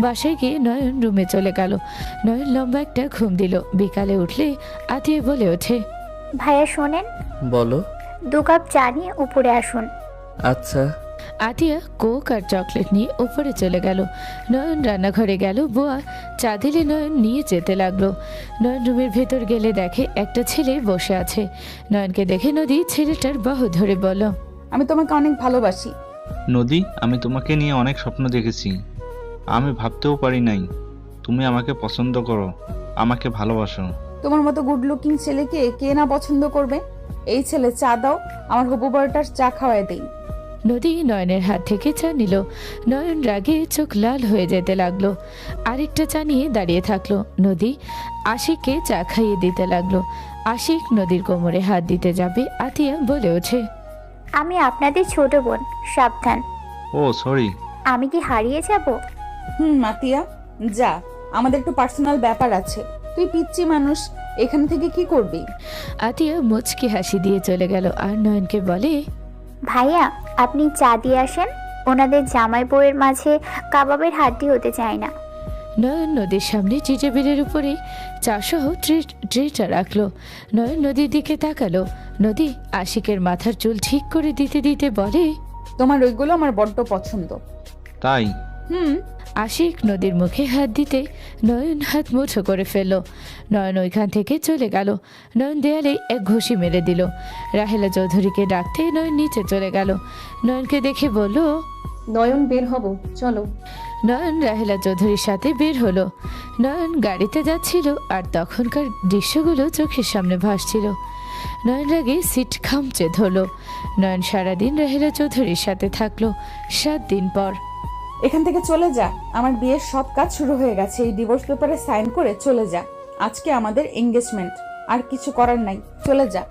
বাসায় গিয়ে নয়ন রুমে চলে গেল। নয়ন লম্বা একটা ঘুম দিল। বিকালে উঠলে আতিয়ে বলে ওঠে, ভাইয়া শোনেন, বলো। 2 কাপ চা নিয়ে উপরে আসুন। আচ্ছা। আতিয়া কোক আর চকলেট নিয়ে উপরে চলে গেল। নয়ন রান্নাঘরে গেল। বুয়া চা দিলে নয়ন নিয়ে যেতে লাগলো। নয়ন রুমের ভেতর গেলে দেখে একটা ছেলে বসে আছে। নয়নকে দেখে নদী ছেলেটার বাহু ধরে বলল, আমি তোমাকে অনেক ভালোবাসি। নদী, আমি তোমাকে নিয়ে অনেক স্বপ্ন দেখেছি। আমি ভাবতেও পারি নাই তুমি আমাকে পছন্দ করো, আমাকে ভালোবাসো। তোমার মতো গুড লুকিং ছেলেকে কে না পছন্দ করবে? এই ছেলে চা দাও, আমার হবু বরটার চা খাওয়ায় দেই। নদী নয়নের হাত থেকে চা নিল। নয়ন রাগে চোখ লাল হয়ে যেতে লাগলো। আরেকটা চা নিয়ে দাঁড়িয়ে থাকলো। নদী আশিককে চা খাইয়ে দিতে লাগলো। আশিক নদীর কোমরে হাত দিতে যাবে। আতিয়া বলে ওঠে, আমি আপনাদের ছোট বোন, সাবধান। ও সরি। আমি কি হারিয়ে যাব? মাতিয়া, যা, আমাদের একটু পার্সোনাল ব্যাপার আছে। তুই পিচ্চি মানুষ, এখান থেকে কি করবি? আতিয়া মুচকি হাসি দিয়ে চলে গেল আর নয়নকে বলে, ভাইয়া, আপনি চা দিয়ে আসেন। ওনাদের জামাই বউয়ের মাঝে কাবাবের হাড্ডি হতে চায় না। নয়ন নদীর সামনে টি টেবিলের উপরে চা সহ ট্রেটা রাখলো। নয়ন নদীর দিকে তাকালো। নদী আশিকের মাথার চুল ঠিক করে দিতে দিতে বলে, তোমার ওইগুলো আমার বড্ড পছন্দ। তাই? আশিক নদীর মুখে হাত দিতে নয়ন হাত মুঠো করে ফেলল। নয়ন ওইখান থেকে চলে গেল। নয়ন দেয়ালে এক ঘুষি মেরে দিল। রাহেলা চৌধুরীকে ডাকতে নয়ন নিচে চলে গেল। নয়নকে দেখে বলল, নয়ন, বের হব, চলো। নয়ন রাহেলা চৌধুরীর সাথে বের হলো। নয়ন গাড়িতে যাচ্ছিল আর তখনকার দৃশ্যগুলো চোখের সামনে ভাসছিল। নয়ন রাগে সিট খামচে ধরল। নয়ন সারাদিন রাহেলা চৌধুরীর সাথে থাকলো। 7 দিন পর, এখান থেকে চলে যা, আমার বিয়ের সব কাজ শুরু হয়ে গেছে। এই ডিভোর্স পেপারে সাইন করে চলে যা। আজকে আমাদের এঙ্গেজমেন্ট, আর কিছু করার নাই, চলে যা।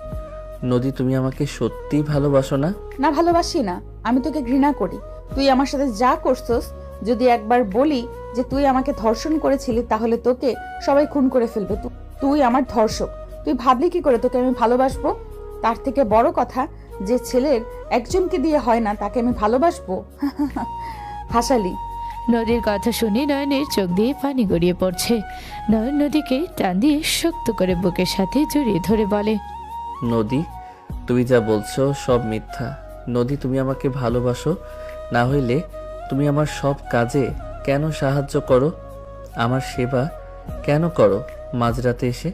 নদী, তুমি আমাকে সত্যি ভালোবাসো না? না, ভালোবাসি না, আমি তোকে ঘৃণা করি। তুই আমার সাথে যা করছস, যদি একবার বলি যে তুই আমাকে ধর্ষণ করেছিলি, তাহলে তোকে সবাই খুন করে ফেলবে। তুই আমার ধর্ষক। তুই ভাবলি কি করে তোকে আমি ভালোবাসবো? তার থেকে বড় কথা, যে ছেলের একজনকে দিয়ে হয় না, তাকে আমি ভালোবাসবো? হাসালি। নদীর কথা শুনে নয়নের চোখ দিয়ে পানি গড়িয়ে পড়ছে। নয়ন নদীকে টান দিয়ে শক্ত করে বুকের সাথে জড়িয়ে ধরে বলে, নদী, তুমি যা বলছো সব মিথ্যা। নদী, তুমি আমাকে ভালোবাসো, না হইলে তুমি আমার সব কাজে কেন সাহায্য করো? আমার সেবা কেন করো মাঝরাতে এসে?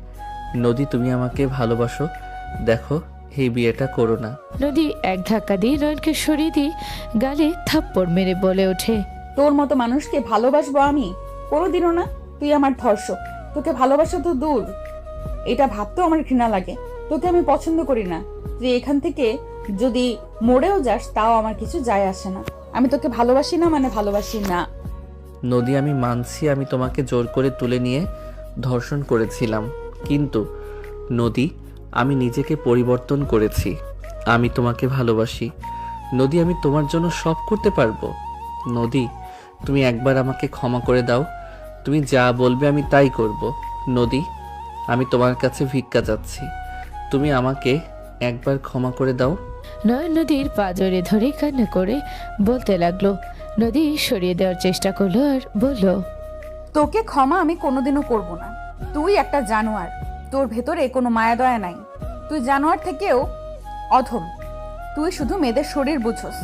নদী, তুমি আমাকে ভালোবাসো, দেখো এই বিয়েটা করো না। নদী এক ধাক্কা দিয়ে নয়নকে সরিয়ে দিয়ে গালে থাপ্পড় মেরে বলে ওঠে, তোর মতো মানুষকে ভালোবাসবো আমি? কোনোদিনও না। তুই আমার ধর্ষক, তোকে ভালোবাসা তো দূর, এটা ভাবতেও আমার ঘৃণা লাগে। তোকে আমি পছন্দ করি না। তুই এখান থেকে যদি মরেও যাস, তাও আমার কিছু যায় আসে না। আমি তোকে ভালোবাসি না মানে ভালোবাসি না। নদী, আমি মানছি আমি তোমাকে জোর করে তুলে নিয়ে ধর্ষণ করেছিলাম, কিন্তু নদী, আমি নিজেকে পরিবর্তন করেছি। আমি তোমাকে ভালোবাসি। নদী, আমি তোমার জন্য সব করতে পারবো। নদী, তুমি একবার আমাকে ক্ষমা করে দাও। তুমি যা বলবে আমি তাই করব। নদী, আমি তোমার কাছে ভিক্ষা চাচ্ছি, তুমি আমাকে একবার ক্ষমা করে দাও। নয়ন নদীর পা জড়িয়ে ধরে কান্না করে বলতে লাগলো। নদী সরিয়ে দেওয়ার চেষ্টা করলো আর বলল, তোকে ক্ষমা আমি কোনোদিনও করব না। তুই একটা জানোয়ার, তোর ভেতরে কোনো মায়া দয়া নাই। তুই জানোয়ার থেকেও অধম। তুই শুধু মেয়েদের শরীর বুঝোস,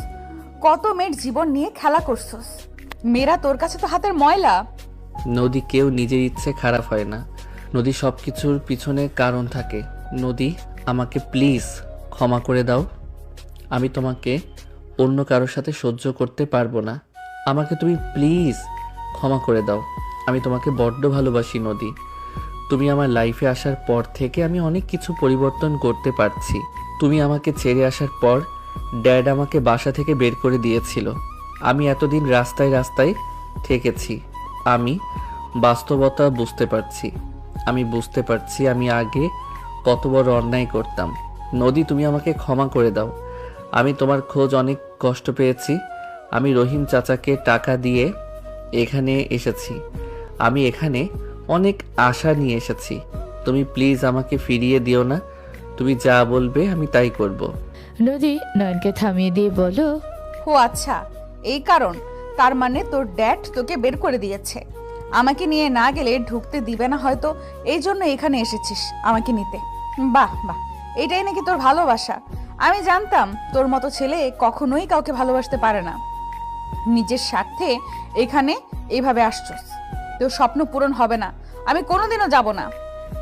কত মেয়ের জীবন নিয়ে খেলা করছস। মেয়েরা তোর কাছে তো হাতের ময়লা। নদী, কেউ নিজের ইচ্ছে খারাপ হয় না। নদী, সব কিছুর পিছনে কারণ থাকে। নদী, আমাকে প্লিজ ক্ষমা করে দাও। আমি তোমাকে অন্য কারোর সাথে সহ্য করতে পারবো না। আমাকে তুমি প্লিজ ক্ষমা করে দাও। আমি তোমাকে বড্ড ভালোবাসি নদী। তুমি আমার লাইফে আসার পর থেকে আমি অনেক কিছু পরিবর্তন করতে পারছি। তুমি আমাকে ছেড়ে আসার পর ড্যাড আমাকে বাসা থেকে বের করে দিয়েছিল। আমি এতদিন রাস্তায় রাস্তায় থেকেছি। আমি বাস্তবতা বুঝতে পারছি। আমি বুঝতে পারছি আমি আগে কত বড় অন্যায় করতাম। নদী, তুমি আমাকে ক্ষমা করে দাও। আমি তোমার খোঁজ অনেক কষ্ট পেয়েছি। আমি রহিম চাচাকে টাকা দিয়ে এখানে এসেছি। আমি এখানে অনেক আশা নিয়ে এসেছি। তুমি প্লিজ আমাকে ফিরিয়ে দিও না। তুমি যা বলবে আমি তাই করব। নদী নয়নকে থামিয়ে দিয়ে বলল, ও আচ্ছা, এই কারণ। তার মানে তোর ড্যাড তোকে বের করে দিয়েছে। আমাকে নিয়ে না গেলে ঢুকতে দিবে না হয়তো, এই জন্য এখানে এসেছিস আমাকে নিতে। বাহ বাহ, এটাই নাকি তোর ভালোবাসা। আমি জানতাম তোর মতো ছেলে কখনোই কাউকে ভালোবাসতে পারে না। নিজের স্বার্থে এখানে এইভাবে আসছস। তোর স্বপ্ন পূরণ হবে না, আমি কোনোদিনও যাব না।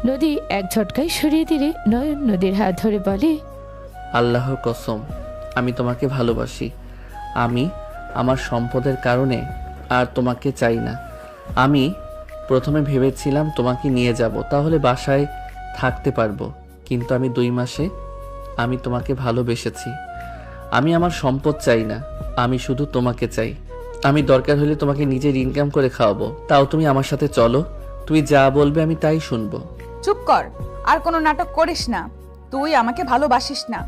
নদী এক ঝটকায় সরিয়ে দিলে নয়ন নদীর হাত ধরে বলে, আল্লাহর কসম, আমি তোমাকে ভালোবাসি। আমি আমার সম্পদের কারণে আর তোমাকে চাই না। আমি প্রথমে ভেবেছিলাম তোমাকে নিয়ে যাব, তাহলে বাসায় থাকতে পারবো। কিন্তু আমি 2 মাসে আমি তোমাকে ভালোবেসেছি। আমি আমার সম্পদ চাই না, আমি শুধু তোমাকে চাই। আমি দরকার হলে তোমাকে নিজের ইনকাম করে খাওয়াবো, তাও তুমি আমার সাথে চলো। তুমি যা বলবে আমি তাই শুনবো। চুপ কর, আর কোনো নাটক করিস না। তুই আমাকে ভালোবাসিস না,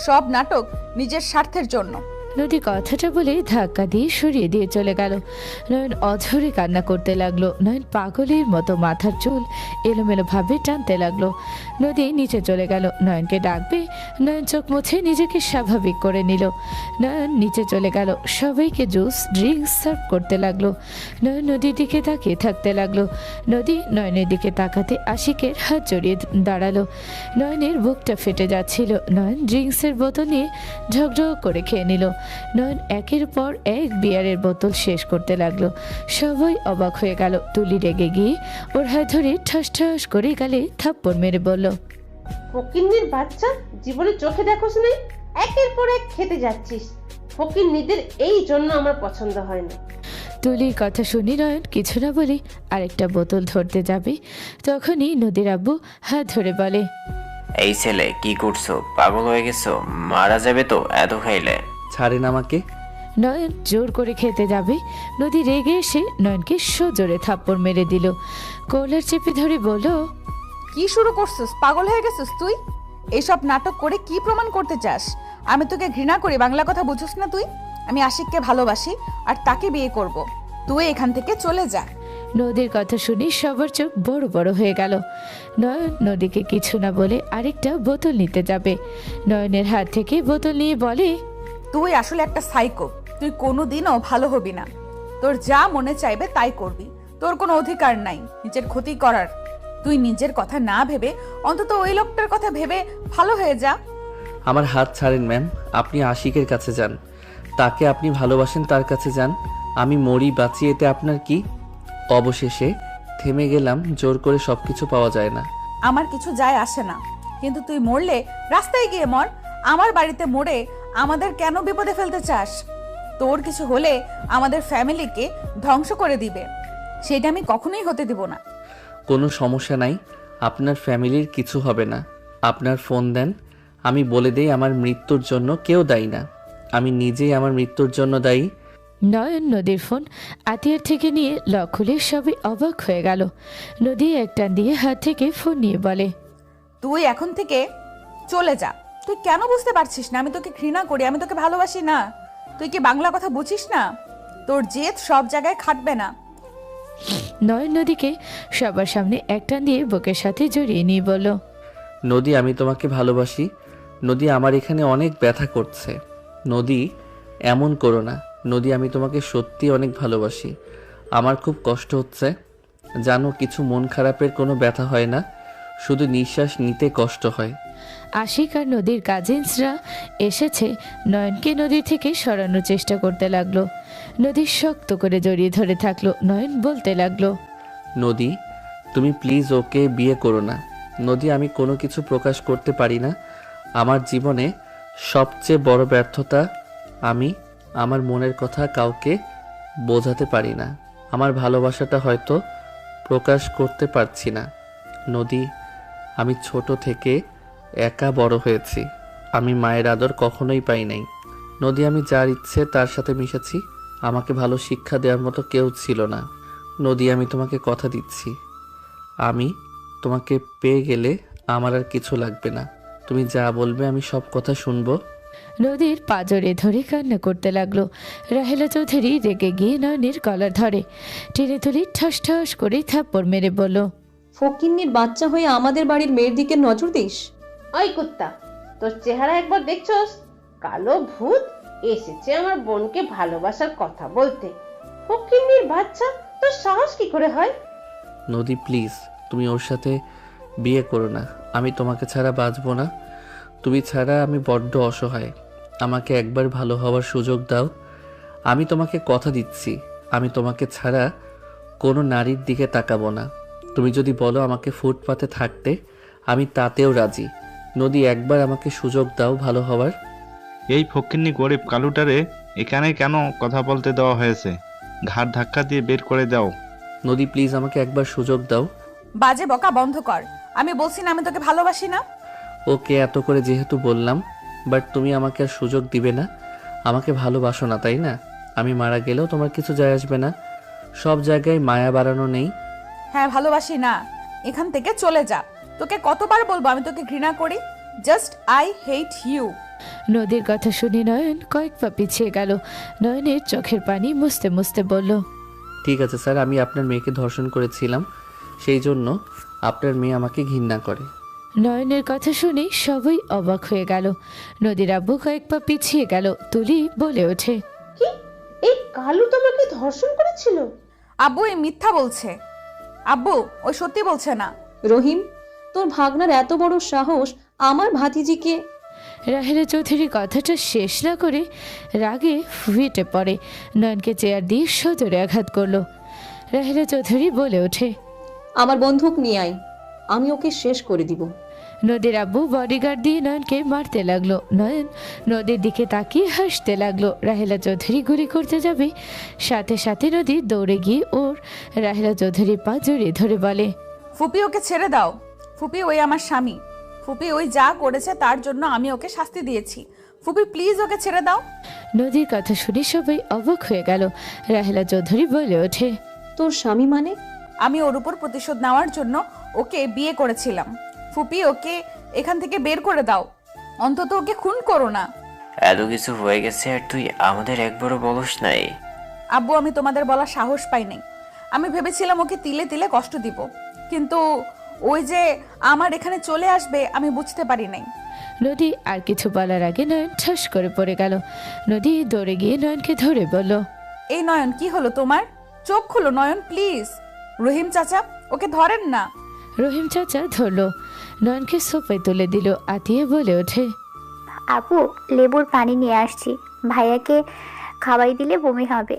সব নাটক নিজের স্বার্থের জন্য। নদী কথাটা বলে ধাক্কা দিয়ে সরিয়ে দিয়ে চলে গেল। নয়ন অঝরে কান্না করতে লাগলো। নয়ন পাগলের মতো মাথার চুল এলোমেলো ভাবে টানতে লাগলো। নদী নিচে চলে গেল। নয়নকে ডাকবে, নয়ন চোখ মুছে নিজেকে স্বাভাবিক করে নিল। নয়ন নিচে চলে গেল, সবাইকে জুস ড্রিঙ্কস সার্ভ করতে লাগলো। নয়ন নদীর দিকে তাকিয়ে থাকতে লাগলো। নদী নয়নের দিকে তাকাতে আশিকের হাত জড়িয়ে দাঁড়ালো। নয়নের বুকটা ফেটে যাচ্ছিল। নয়ন ড্রিঙ্কসের বোতল নিয়ে ঝগড়া করে খেয়ে নিল। নয়ন একের পর এক বিয়ারের বোতল শেষ করতে লাগলো। সবাই অবাক হয়ে গেল। তুলি রেগে গিয়ে ওর হাত ধরে ঠাস ঠাস করে গালে থাপ্পড় মেরে বলল, ফকিন্নির বাচ্চা, জীবনে চোখে দেখোস নাই, একের পর এক খেতে যাচ্ছিস। ফকিন্নিদের এই জন্য আমার পছন্দ হয় না। তুলির কথা শুনি নয়ন কিছু না বলে আরেকটা বোতল ধরতে যাবে, তখনই নদীর আব্বু হাত ধরে বলে, এই ছেলে কি করছো? পাগল হয়ে গেছো? মারা যাবে তো এত খাইলে। ছাড়েন আমাকে। নয়ন জোর করে খেতে যাবে, নদী রেগে এসে নয়নকে সজোরে থাপ্পড় মেরে দিল। কলার চেপে ধরে বলল, কি শুরু করছিস? পাগল হয়ে গেছিস তুই? এইসব নাটক করে কি প্রমাণ করতে চাস? আমি তোকে ঘৃণা করি, বাংলা কথা বুঝছিস না তুই? আমি আশিককে ভালোবাসি আর তাকে বিয়ে করব। তুই এখান থেকে চলে যা। নদীর কথা শুনি সবার চোখ বড় বড় হয়ে গেল। নয়ন নদীকে কিছু না বলে আরেকটা বোতল নিতে যাবে। নয়নের হাত থেকে বোতল নিয়ে বলে, তুই আসলে একটা সাইকো। তুই কোনোদিনও ভালো হবি না। তোর যা মনে চাইবে তাই করবি। তোর কোনো অধিকার নাই নিজের ক্ষতি করার। তুই নিজের কথা না ভেবে অন্তত ওই লোকটার কথা ভেবে ভালো হয়ে যা। আমার হাত ছাড়েন ম্যাম। আপনি আশিকের কাছে যান, তাকে আপনি ভালোবাসেন তার কাছে যান। আমি মরি বাঁচি এতে আপনার কি? অবশেষে থেমে গেলাম। জোর করে সবকিছু পাওয়া যায় না। আমার কিছু যায় আসে না, কিন্তু তুই মরলে রাস্তায় গিয়ে মর। আমার বাড়িতে মরে আমাদের কেন বিপদে ফেলতে চাস? তোর কিছু হলে আমাদের ফ্যামিলিকে ধ্বংস করে দিবে, সেটা আমি কখনোই হতে দিব না। কোনো সমস্যা নাই, আপনার ফ্যামিলির কিছু হবে না। আপনার ফোন দেন, আমি বলে দেই আমার মৃত্যুর জন্য কেউ দায়ী না, আমি নিজেই আমার মৃত্যুর জন্য দায়ী। নয়ন নদীর ফোন আতিয়ার থেকে নিয়ে লক খুলে সবাই অবাক হয়ে গেল। নদী এক টান দিয়ে হাত থেকে ফোন নিয়ে বলে, তুই এখন থেকে চলে যা। তুই কেন বুঝতে পারছিস না আমি তোকে ঘৃণা করি, আমি তোকে ভালোবাসি না? তুই কি বাংলা কথা বুঝিস না? তোর জেদ সব জায়গায় খাটবে না। নয়ন নদীকে সবার সামনে এক টান দিয়ে বুকের সাথে জড়িয়ে নিয়ে বলল, নদী, আমি তোমাকে ভালোবাসি। নদী, আমার এখানে অনেক ব্যথা করছে। নদী, এমন করো না। নদী, আমি তোমাকে সত্যি অনেক ভালোবাসি। আমার খুব কষ্ট হচ্ছে জানো। কিছু মন খারাপের কোনো ব্যথা হয় না, শুধু নিঃশ্বাস নিতে কষ্ট হয়। আশিক আর নদীর কাজিনসরা এসেছে। নয়নকে নদী থেকে সরানোর চেষ্টা করতে লাগলো। নদী শক্ত করে জড়িয়ে ধরে থাকলো। নয়ন বলতে লাগলো, নদী, তুমি প্লিজ ওকে বিয়ে করো না। নদী, আমি কোনো কিছু প্রকাশ করতে পারি না। আমার জীবনে সবচেয়ে বড় ব্যর্থতা আমি আমার মনের কথা কাউকে বোঝাতে পারি না। আমার ভালোবাসাটা হয়তো প্রকাশ করতে পারছি না। নদী, আমি ছোট থেকে একা বড় হয়েছি। আমি মায়ের আদর কখনোই পাই নাই। নদী, আমি যার ইচ্ছে তার সাথে মিশেছি। আমাকে ভালো শিক্ষা দেওয়ার মতো কেউ ছিল না। নদী, আমি তোমাকে কথা দিচ্ছি, আমি তোমাকে পেয়ে গেলে আমার আর কিছু লাগবে না। তুমি যা বলবে আমি সব কথা শুনবো। নদীর পাঁজরে ধরে কান্না করতে লাগলো। রাহেলা চৌধুরী রেগে গিয়ে নয়নের কলার ধরে টেনে তুলে ঠাস ঠাস করে থাপ্পড় মেরে বলল, ফকিন্নির বাচ্চা হয়ে আমাদের বাড়ির মেয়ের দিকে নজর দিস? ওই কুত্তা, তোর চেহারা একবার দেখছস? কালো ভূত এসেছে আমার বোনকে ভালোবাসার কথা বলতে। ফকিন্নির বাচ্চা, তোর সাহস কি করে হয়? নদী প্লিজ, তুমি ওর সাথে বিয়ে করো না। আমি তোমাকে ছাড়া বাঁচবো না। তুমি ছাড়া আমি বড্ড অসহায়। আমাকে একবার ভালো হওয়ার সুযোগ দাও। আমি তোমাকে কথা দিচ্ছি, আমি তোমাকে ছাড়া কোনো নারীর দিকে তাকাবো না। তুমি যদি বলো আমাকে ফুটপাতে থাকতে, আমি তাতেও রাজি। নদী, একবার আমাকে সুযোগ দাও ভালো হওয়ার। এই ফকিন্নি গরিব কালুটারে এখানে কেন কথা বলতে দেওয়া হয়েছে? ঘাড় ধাক্কা দিয়ে বের করে দাও। নদী প্লিজ, আমাকে একবার সুযোগ দাও। বাজে বকা বন্ধ কর। আমি বলছি না আমি তোকে ভালোবাসি না। ওকে, এত করে যেহেতু বললাম, বাট তুমি আমাকে আর সুযোগ দিবে না। আমাকে ভালোবাসো না, তাই না? আমি মারা গেলেও তোমার কিছু যায় আসবে না। সব জায়গায় মায়া বাড়ানো নেই। হ্যাঁ, ভালোবাসি না। এখান থেকে চলে যা। তোকে কতবার বলবো আমি তোকে ঘৃণা করি? Just I hate you. নদীর কথা শুনে নয়ন কয়েক পা পিছিয়ে গেল। নয়নের চোখের পানি মুছতে মুছতে বলল, ঠিক আছে স্যার, আমি আপনার মেয়েকে ধর্ষণ করেছিলাম, সেই জন্য আপনার মেয়ে আমাকে ঘৃণা করে। নয়নের কথা শুনে সবাই অবাক হয়ে গেল। নদীর আব্বু কয়েক পা পিছিয়ে গেল। তুলি বলে ওঠে, কি, এই কালু তোমাকে ধর্ষণ করেছিল? আব্বু এই মিথ্যা বলছে। আব্বু ওই সত্যি বলছে না। রহিম, তোর ভাগনার এত বড় সাহস আমার ভাতিজিকে। রাহেলা চৌধুরী কথাটা শেষ না করে রাগে ফেটে পড়ে নয়নকে চেয়ার দিয়ে সজোরে আঘাত করলো। রাহেলা চৌধুরী বলে ওঠে, আমার বন্দুক নিয়ে আয়, আমি ওকে শেষ করে দিব। নদীর আব্বু বডিগার্ড দিয়ে নয়নকে মারতে লাগলো। নয়ন নদীর দিকে তাকিয়ে হাসতে লাগলো। রাহেলা চৌধুরী গুলি করতে যাবে, সাথে সাথে নদী দৌড়ে গিয়ে ওর রাহেলা চৌধুরীর পা জড়িয়ে ধরে বলে, ফুপি ওকে ছেড়ে দাও। ফুপি ওই আমার স্বামী। ফুপি ওই যা করেছে তার জন্য আমি ওকে শাস্তি দিয়েছি। ফুপি প্লিজ ওকে ছেড়ে দাও। নদীর কথা শুনে সবাই অবাক হয়ে গেল। রাহেলা চৌধুরী বলে ওঠে, তোর স্বামী মানে? আমি ওর উপর প্রতিশোধ নেওয়ার জন্য ওকে বিয়ে করেছিলাম। ফুপি ওকে এখান থেকে বের করে দাও, অন্তত ওকে খুন করো না। এত কিছু হয়ে গেছে আর তুই আমাদের একবারও বলস নাই? আব্বু আমি তোমাদের বলার সাহস পাই নাই। আমি ভেবেছিলাম ওকে তিলে তিলে কষ্ট দিব, কিন্তু ওই যে আমার এখানে চলে আসবে আমি বুঝতে পারি নাই। নদী আর কিছু বলার আগে নয়ন ঠাস করে পড়ে গেল। নদী দৌড়ে গিয়ে নয়নকে ধরে বলল, এই নয়ন, কি হলো তোমার? চোখ খুলো নয়ন প্লিজ। রহিম চাচা ওকে ধরেন না। রহিম চাচা ধরলো, নয়নকে সোফায় তুলে দিল। আতিয়া বলে ওঠে, আপু লেবুর পানি নিয়ে আসছি, ভাইয়াকে খাওয়াই দিলে বমি হবে,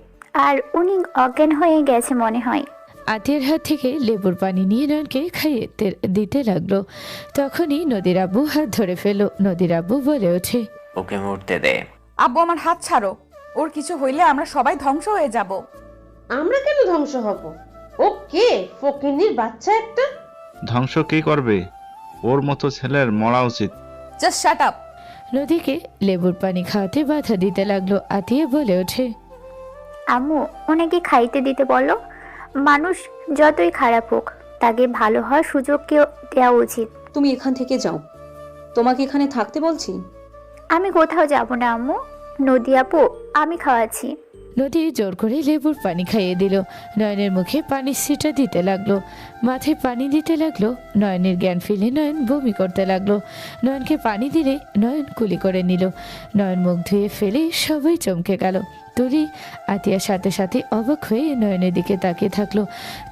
আর উনি অজ্ঞান হয়ে গেছে মনে হয়। আতিয়ার হাত থেকে লেবুর পানি নিয়ে নয়নকে খাইয়ে দিতে লাগলো। তখনই নদীর আব্বু হাত ধরে ফেলো। নদীর আব্বু বলে ওঠে, ওকে মরতে দে। আব্বু আমার হাত ছাড়ো। ওর কিছু হইলে আমরা সবাই ধ্বংস হয়ে যাব। আমরা কেন ধ্বংস হব? ও কে? ফকিন্নির বাচ্চা একটা। ধ্বংস কে করবে? ওর মতো ছেলের মরা উচিত। Just shut up. নদীকে লেবুর পানি খাওয়াতে বাধা দিতে লাগলো। আতিয়া বলে ওঠে, আম্মু ওনাকে খাইতে দিতে বলো। মানুষ যতই খারাপ হোক তাকে ভালো হওয়ার সুযোগ কেউ দেওয়া উচিত। তুমি এখান থেকে যাও, তোমাকে এখানে থাকতে বলছি। আমি কোথাও যাব না আম্মু। নদী আপু আমি খাওয়াচ্ছি। নদী জোর করে লেবুর পানি খাইয়ে দিল। নয়নের মুখে পানির ছিটা দিতে লাগলো, মাথায় পানি দিতে লাগলো। নয়নের জ্ঞান ফিরে নয়ন বমি করতে লাগলো। নয়নকে পানি দিলে নয়ন কুলি করে নিল। নয়ন মুখ ধুয়ে ফেলে সবাই চমকে গেল। তুলি আতিয়ার সাথে সাথে অবাক হয়ে নয়নের দিকে তাকিয়ে থাকলো।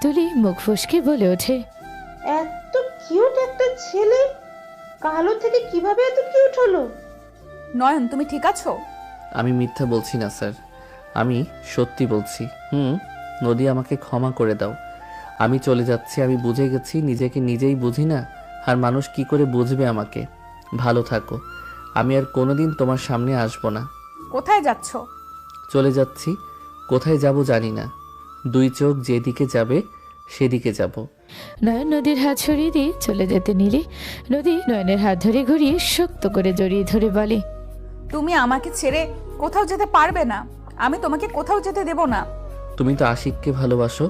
তুলি মুখ ফসকে বলে ওঠে, এত কিউট একটা ছেলে কালো থেকে কিভাবে এত কিউট হলো? নয়ন তুমি ঠিক আছো? আমি মিথ্যা বলছি না স্যার, আমি সত্যি বলছি। নদী আমাকে ক্ষমা করে দাও। আমি চলে যাচ্ছি। আমি বুঝে গেছি নিজেকে নিজেই বুঝি না, আর মানুষ কি করে বুঝবে আমাকে। ভালো থাকো। আমি আর কোনোদিন তোমার সামনে আসবো না। কোথায় যাচ্ছ? চলে যাচ্ছি। কোথায় যাব জানি না। দুই চোখ যেদিকে যাবে সেদিকে যাব। নয়ন নদীর হাত সরিয়ে দিয়ে চলে যেতে নিলে নদী নয়নের হাত ধরে ঘুরিয়ে শক্ত করে জড়িয়ে ধরে বলে, তুমি আমাকে ছেড়ে কোথাও যেতে পারবে না। আমি তোমাকে কোথাও যেতে দেব না। তুমি তো আশিককে ভালোবাসো,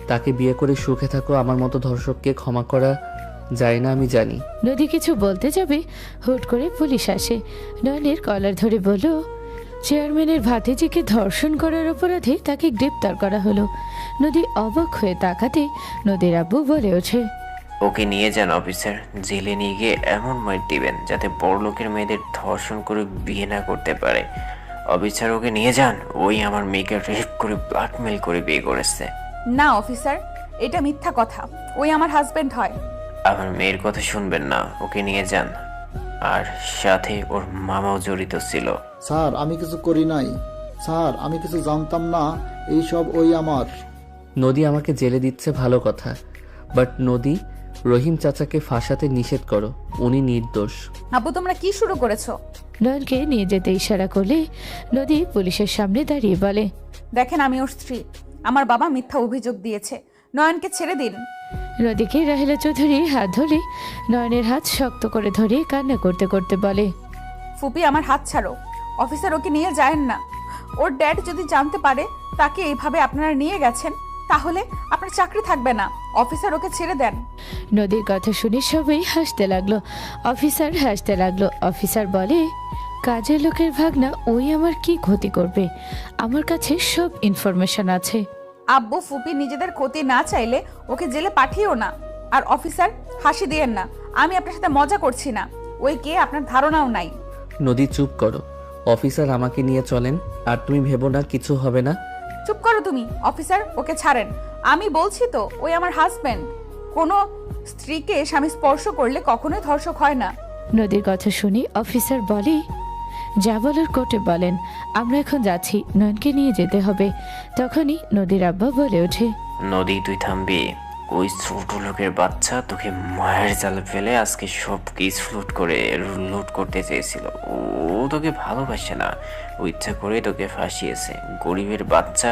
তাকে বিয়ে করে সুখে থাকো। আমার মতো ধর্ষককে ক্ষমা করা যায় না আমি জানি। নদী কিছু বলতে যাবে, হুট করে পুলিশ আসে। নয়নের কলার ধরে বলল, চেয়ারম্যানের ভাতিজিকে ধর্ষণ করার অপরাধে তাকে গ্রেপ্তার করা হলো। নদী অবাক হয়ে তাকাতে নদীর আব্বু বলে ওঠে, ওকে নিয়ে যান অফিসার, জেলে নিয়ে গিয়ে এমন মাইর দিবেন যাতে বড় লোকের মেয়েদের ধর্ষণ করে বিয়ে না করতে পারে। অফিসার ওকে নিয়ে যান, ওই আমার মেয়েকে রেপ করে ব্ল্যাকমেল করে বিয়ে করেছে। না অফিসার, এটা মিথ্যা কথা। ওই আমার হাজবেন্ড হয়। আমার মেয়ের কথা শুনবেন না, ওকে নিয়ে যান। আর সাথে ওর মামাও জড়িত ছিল। স্যার আমি কিছু করি নাই, স্যার আমি কিছু জানতাম না, এইসব ওই আমার। নদী আমাকে জেলে দিচ্ছে ভালো কথা, বাট নদী রহিম চাচাকে ফাঁসাতে নিষেধ করো, উনি নির্দোষ। আপু তোমরা কি শুরু করেছো? নয়নকে নিয়ে যেতে ইশারা করলে নদী পুলিশের সামনে দাঁড়িয়ে বলে, দেখেন আমি ওর স্ত্রী, আমার বাবা মিথ্যা অভিযোগ দিয়েছে, নয়নকে ছেড়ে দিন। নদীকে রাহেলা চৌধুরী হাত ধরে নয়নের হাত শক্ত করে ধরে কান্না করতে করতে বলে, ফুপি আমার হাত ছাড়ো, অফিসার ওকে নিয়ে যায়েন না। ওর ড্যাড যদি জানতে পারে তাকে এইভাবে আপনারা নিয়ে গেছেন, তাহলে আপনার চাকরি থাকবে না। অফিসার ওকে ছেড়ে দেন। নদীর কথা শুনে সবাই হাসতে লাগলো। অফিসার হাসতে লাগলো। অফিসার বলে, কাজের লোকের ভাগনা, ওই আমার কি ক্ষতি করবে? আমার কাছে সব ইনফরমেশন আছে। আব্বু ফুপি নিজেদের ক্ষতি না চাইলে ওকে জেলে পাঠিও না। আর অফিসার হাসি দিয়েন না, আমি আপনার সাথে মজা করছি না। ওই কে আপনার ধারণাও নাই। নদী চুপ করো, অফিসার আমাকে নিয়ে চলেন, আর তুমি ভেবো না কিছু হবে না। চুপ করো তুমি। অফিসার ওকে ছাড়েন, আমি বলছি তো ওই আমার হাজবেন্ড। কোনো স্ত্রীকে স্বামী স্পর্শ করলে কখনোই ধর্ষক হয় না। নদীর কথা শুনি অফিসার বলে, যা বলার কোর্টে বলেন, আমরা এখন যাচ্ছি, নয়নকে নিয়ে যেতে হবে। তখনই নদীর আব্বা বলে ওঠে, নদী তুই থামবি, ওই ছোট লোকের বাচ্চা তোকে মায়ের জালে ফেলে আজকে সব কিছু লুট করতে চেয়েছিল। ও তোকে ভালোবাসে না, ও ইচ্ছা করে তোকে ফাঁসিয়েছে। গরিবের বাচ্চা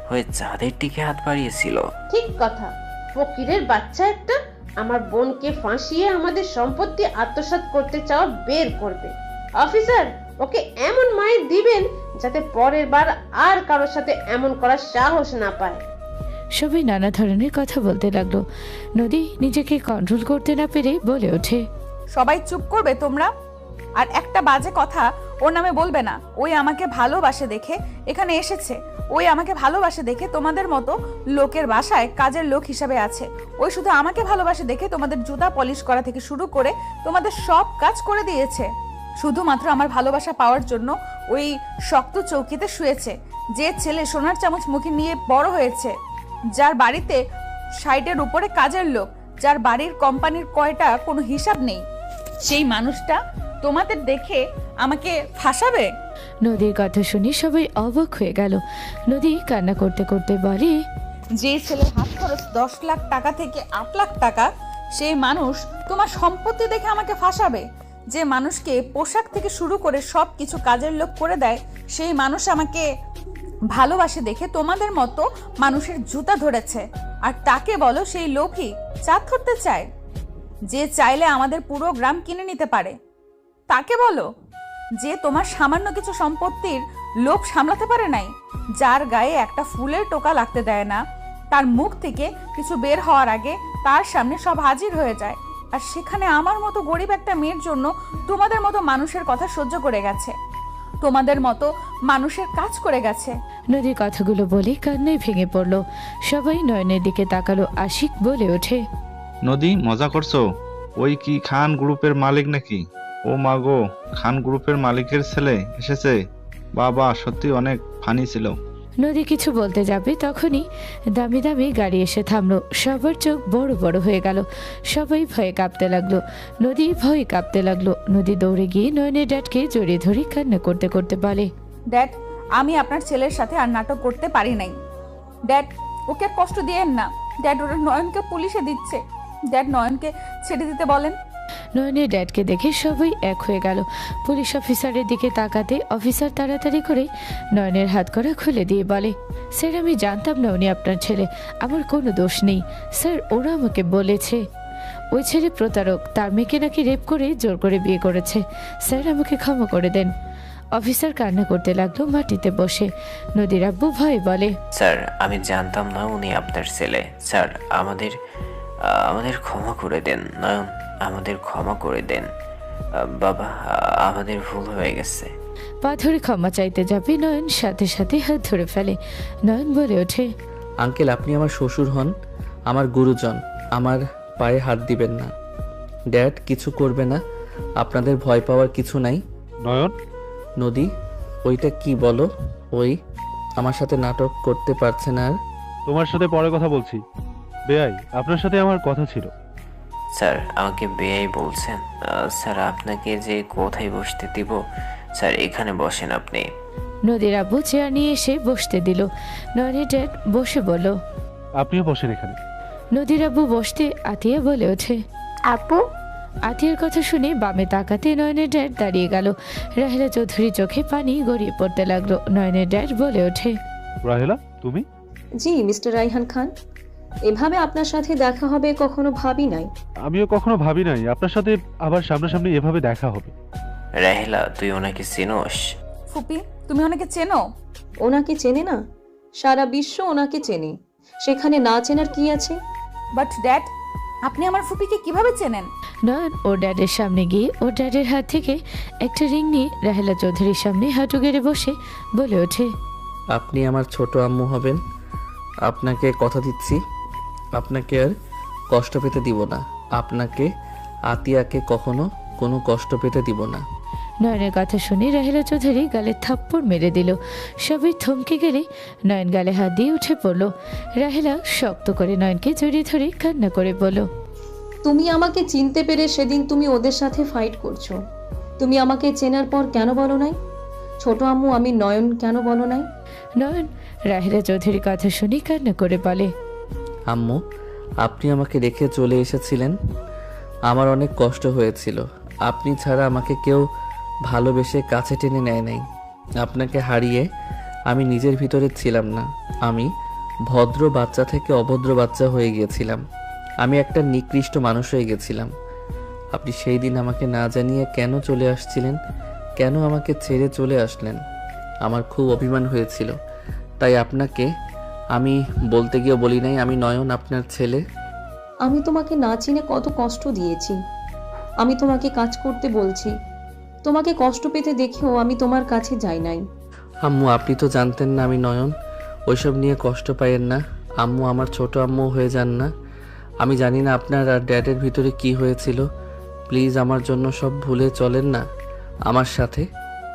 হয়ে যাদের দিকে হাত বাড়িয়েছিল। ঠিক কথা, ফকিরের বাচ্চা একটা আমার বোনকে ফাঁসিয়ে আমাদের সম্পত্তি আত্মসাৎ করতে চাওয়া বের করবে। অফিসার ওকে এমন মাইর দিবেন যাতে পরের বার আর কারোর সাথে এমন করার সাহস না পায়। সবাই নানা ধরনের কথা বলতে লাগলো। নদী নিজেকে কন্ট্রোল করতে না পেরে বলে ওঠে, সবাই চুপ করবে তোমরা? আর একটা বাজে কথা ওর নামে বলবে না। ওই আমাকে ভালোবাসে দেখে এখানে এসেছে। ওই আমাকে ভালোবাসে দেখে তোমাদের মতো লোকের বাসায় কাজের লোক হিসাবে আছে। ওই শুধু আমাকে ভালোবাসে দেখে তোমাদের জুতা পলিশ করা থেকে শুরু করে তোমাদের সব কাজ করে দিয়েছে। শুধুমাত্র আমার ভালোবাসা পাওয়ার জন্য ওই শক্ত চৌকিতে শুয়েছে। যে ছেলে সোনার চামচ মুখে নিয়ে বড় হয়েছে, যার বাড়িতে 60-এর উপরে কাজের লোক, যার বাড়ির কোম্পানির কয়টা কোনো হিসাব নেই, সেই মানুষটা তোমাদের দেখে আমাকে ফাঁসাবে? নদীর কথা শুনে সবাই অবাক হয়ে গেল। নদী কান্না করতে করতে বলে, যে ছেলের হাত খরচ 10 লাখ টাকা থেকে 8 লাখ টাকা, সেই মানুষ তোমার সম্পত্তি দেখে আমাকে ফাঁসাবে। যে মানুষকে পোশাক থেকে শুরু করে সব কিছু কাজের লোক করে দেয়, সেই মানুষ আমাকে ভালোবাসে দেখে তোমাদের মতো মানুষের জুতা ধরেছে। আর তাকে বলো সেই লোভী, চাঁদ ধরতে চায়। যে চাইলে আমাদের পুরো গ্রাম কিনে নিতে পারে, তাকে বলো। যে তোমার সামান্য কিছু সম্পত্তির লোভ সামলাতে পারে নাই, যার গায়ে একটা ফুলের টোকা লাগতে দেয় না, তার মুখ থেকে কিছু বের হওয়ার আগে তার সামনে সব হাজির হয়ে যায়। আর সেখানে আমার মতো গরিব একটা মেয়ের জন্য তোমাদের মতো মানুষের কথা সহ্য করে গেছে, তোমাদের মতো মানুষের কাজ করে গেছে। নদীর কথাগুলো বলে কান্নায় ভেঙে পড়ল। সবাই নয়নের দিকে তাকালো। আশিক বলে ওঠে, নদী মজা করছো? ওই কি খান গ্রুপের মালিক নাকি? ও মাগো, খান গ্রুপের মালিকের ছেলে এসেছে? বাবা সত্যি অনেক ফানি ছিল। নদী কিছু বলতে যাবে তখনই দামি দামি গাড়ি এসে থামলো। সবার চোখ বড় বড় হয়ে গেল। সবাই ভয়ে কাঁপতে লাগলো। নদী ভয়ে কাঁপতে লাগলো। নদী দৌড়ে গিয়ে নয়নের ড্যাডকে জড়িয়ে ধরে কান্না করতে করতে বলে, ড্যাড আমি আপনার ছেলের সাথে আর নাটক করতে পারি নাই। ড্যাড ওকে আর কষ্ট দিয়েন না। ড্যাড ওরা নয়নকে পুলিশে দিচ্ছে। ড্যাড নয়নকে ছেড়ে দিতে বলেন। নয়নের ড্যাডকে দেখে সবাই এক হয়ে গেল। পুলিশ অফিসারের দিকে তাকাতে অফিসার তাড়াতাড়ি করে নয়নের হাত করা খুলে দিয়ে বলে, স্যার আমি জানতাম না উনি আপনার ছেলে, আমার কোনো দোষ নেই স্যার, ওরা আমাকে বলেছে ওই ছেলে প্রতারক, তার মেয়েকে নাকি রেপ করে জোর করে বিয়ে করেছে, স্যার আমাকে ক্ষমা করে দেন। অফিসার কান্না করতে লাগলো মাটিতে বসে। নদীর আব্বু ভয়ে বলে, স্যার আমি জানতাম না উনি আপনার ছেলে। স্যার আমাদের আমাদের ক্ষমা করে দেন নয়ন, আমাদের ক্ষমা করে দেন বাবা, আমাদের ভুল হয়ে গেছে। পা ধরে ক্ষমা চাইতে যাবে নয়ন সাথে সাথে হাত ধরে ফেলে। নয়ন বলে ওঠে, আঙ্কেল আপনি আমার শ্বশুর হন, আমার গুরুজন, আমার পায়ে হাত দিবেন না। ড্যাড কিছু করবে না, আপনাদের ভয় পাওয়ার কিছু নাই। নয়ন, নদী ওইটা কি বলো? ওই আমার সাথে নাটক করতে পারছে না আর? তোমার সাথে পরে কথা বলছি। বেআই, আপনার সাথে আমার কথা ছিল। স্যার আমাকে বেআই বলছেন? স্যার আপনাকে যে কোথায় বসতে দিব? স্যার এখানে বসেন আপনি। নদীর আব্বু চেয়ার নিয়ে এসে বসতে দিল। নয়নের ড্যাড বসে বলল। আপনিও বসেন এখানে। নদীর আব্বু বসতে আতিয়া বলে ওঠে, আপু আতিয়ার কথা শুনে বামে তাকাতে নয়নের ড্যাড দাঁড়িয়ে গেল। রাহেলা চৌধুরী চোখে পানি গড়িয়ে পড়তে লাগলো। নয়নের ড্যাড বলে ওঠে, রাহেলা তুমি? জি মিস্টার রাইহান খান, এভাবে আপনার সাথে দেখা হবে কখনো ভাবি নাই। আমিও কখনো ভাবি নাই আপনার সাথে আবার সামনাসামনি এভাবে দেখা হবে। রাহেলা তুই ওনাকে চিনোস? ফুপি তুমি ওনাকে চেনো? ওনাকে চেনে না? সারা বিশ্ব ওনাকে চেনে, সেখানে না চেনার কি আছে? বাট ড্যাড আপনি আমার ফুপিকে কিভাবে চেনেন? নয়ন ওর ড্যাডের সামনে গিয়ে ওর ড্যাডের হাত থেকে একটা রিং নিয়ে রাহেলা চৌধুরীর সামনে হাঁটু গেড়ে বসে বলে ওঠে, আপনি আমার ছোট আম্মু হবেন। আপনাকে কথা দিচ্ছি, আপনাকে আর কষ্ট পেতে দিব না। আপনাকে আতিয়াকে কখনো কোনো কষ্ট পেতে দিব না। নয়নের কথা শুনে রাহেলা চৌধুরী গালে থাপ্পড় মেরে দিল। সবাই থমকে গেলে নয়ন গালে হাত দিয়ে উঠে পড়ল। রাহেলা শক্ত করে নয়নকে জড়িয়ে ধরে কান্না করে বলল, তুমি আমাকে চিনতে পেরে সেদিন তুমি ওদের সাথে ফাইট করছো, তুমি আমাকে চেনার পর কেন বলো নাই? ছোট আম্মু আমি নয়ন কেন বলো নাই? নয়ন রাহেলা চৌধুরীর কথা শুনে কান্না করে বলে, আম্মু আপনি আমাকে রেখে চলে এসেছিলেন, আমার অনেক কষ্ট হয়েছিল। আপনি ছাড়া আমাকে কেউ ভালোবেসে কাছে টেনে নেয় নাই। আপনাকে হারিয়ে আমি নিজের ভিতরে ছিলাম না। আমি ভদ্র বাচ্চা থেকে অভদ্র বাচ্চা হয়ে গিয়েছিলাম। আমি একটা নিকৃষ্ট মানুষ হয়ে গেছিলাম। আপনি সেই দিন আমাকে না জানিয়ে কেন চলে আসছিলেন? কেন আমাকে ছেড়ে চলে আসলেন? আমার খুব অভিমান হয়েছিল, তাই আপনাকে আমি বলতে গিয়ে বলি নাই আমি নয়ন আপনার ছেলে। আমি তোমাকে না চিনে কত কষ্ট দিয়েছি, আমি তোমাকে কাজ করতে বলছি, তোমাকে কষ্ট পেতে দেখেও আমি তোমার কাছে যাই নাই। আম্মু আপনি তো জানতেন না আমি নয়ন, ওইসব নিয়ে কষ্ট পাইয়েন না। আম্মু আমার ছোট আম্মু হয়ে যান না। আমি জানি না আপনার আর ড্যাডের ভিতরে কি হয়েছিল। প্লিজ আমার জন্য সব ভুলে চলেন না আমার সাথে।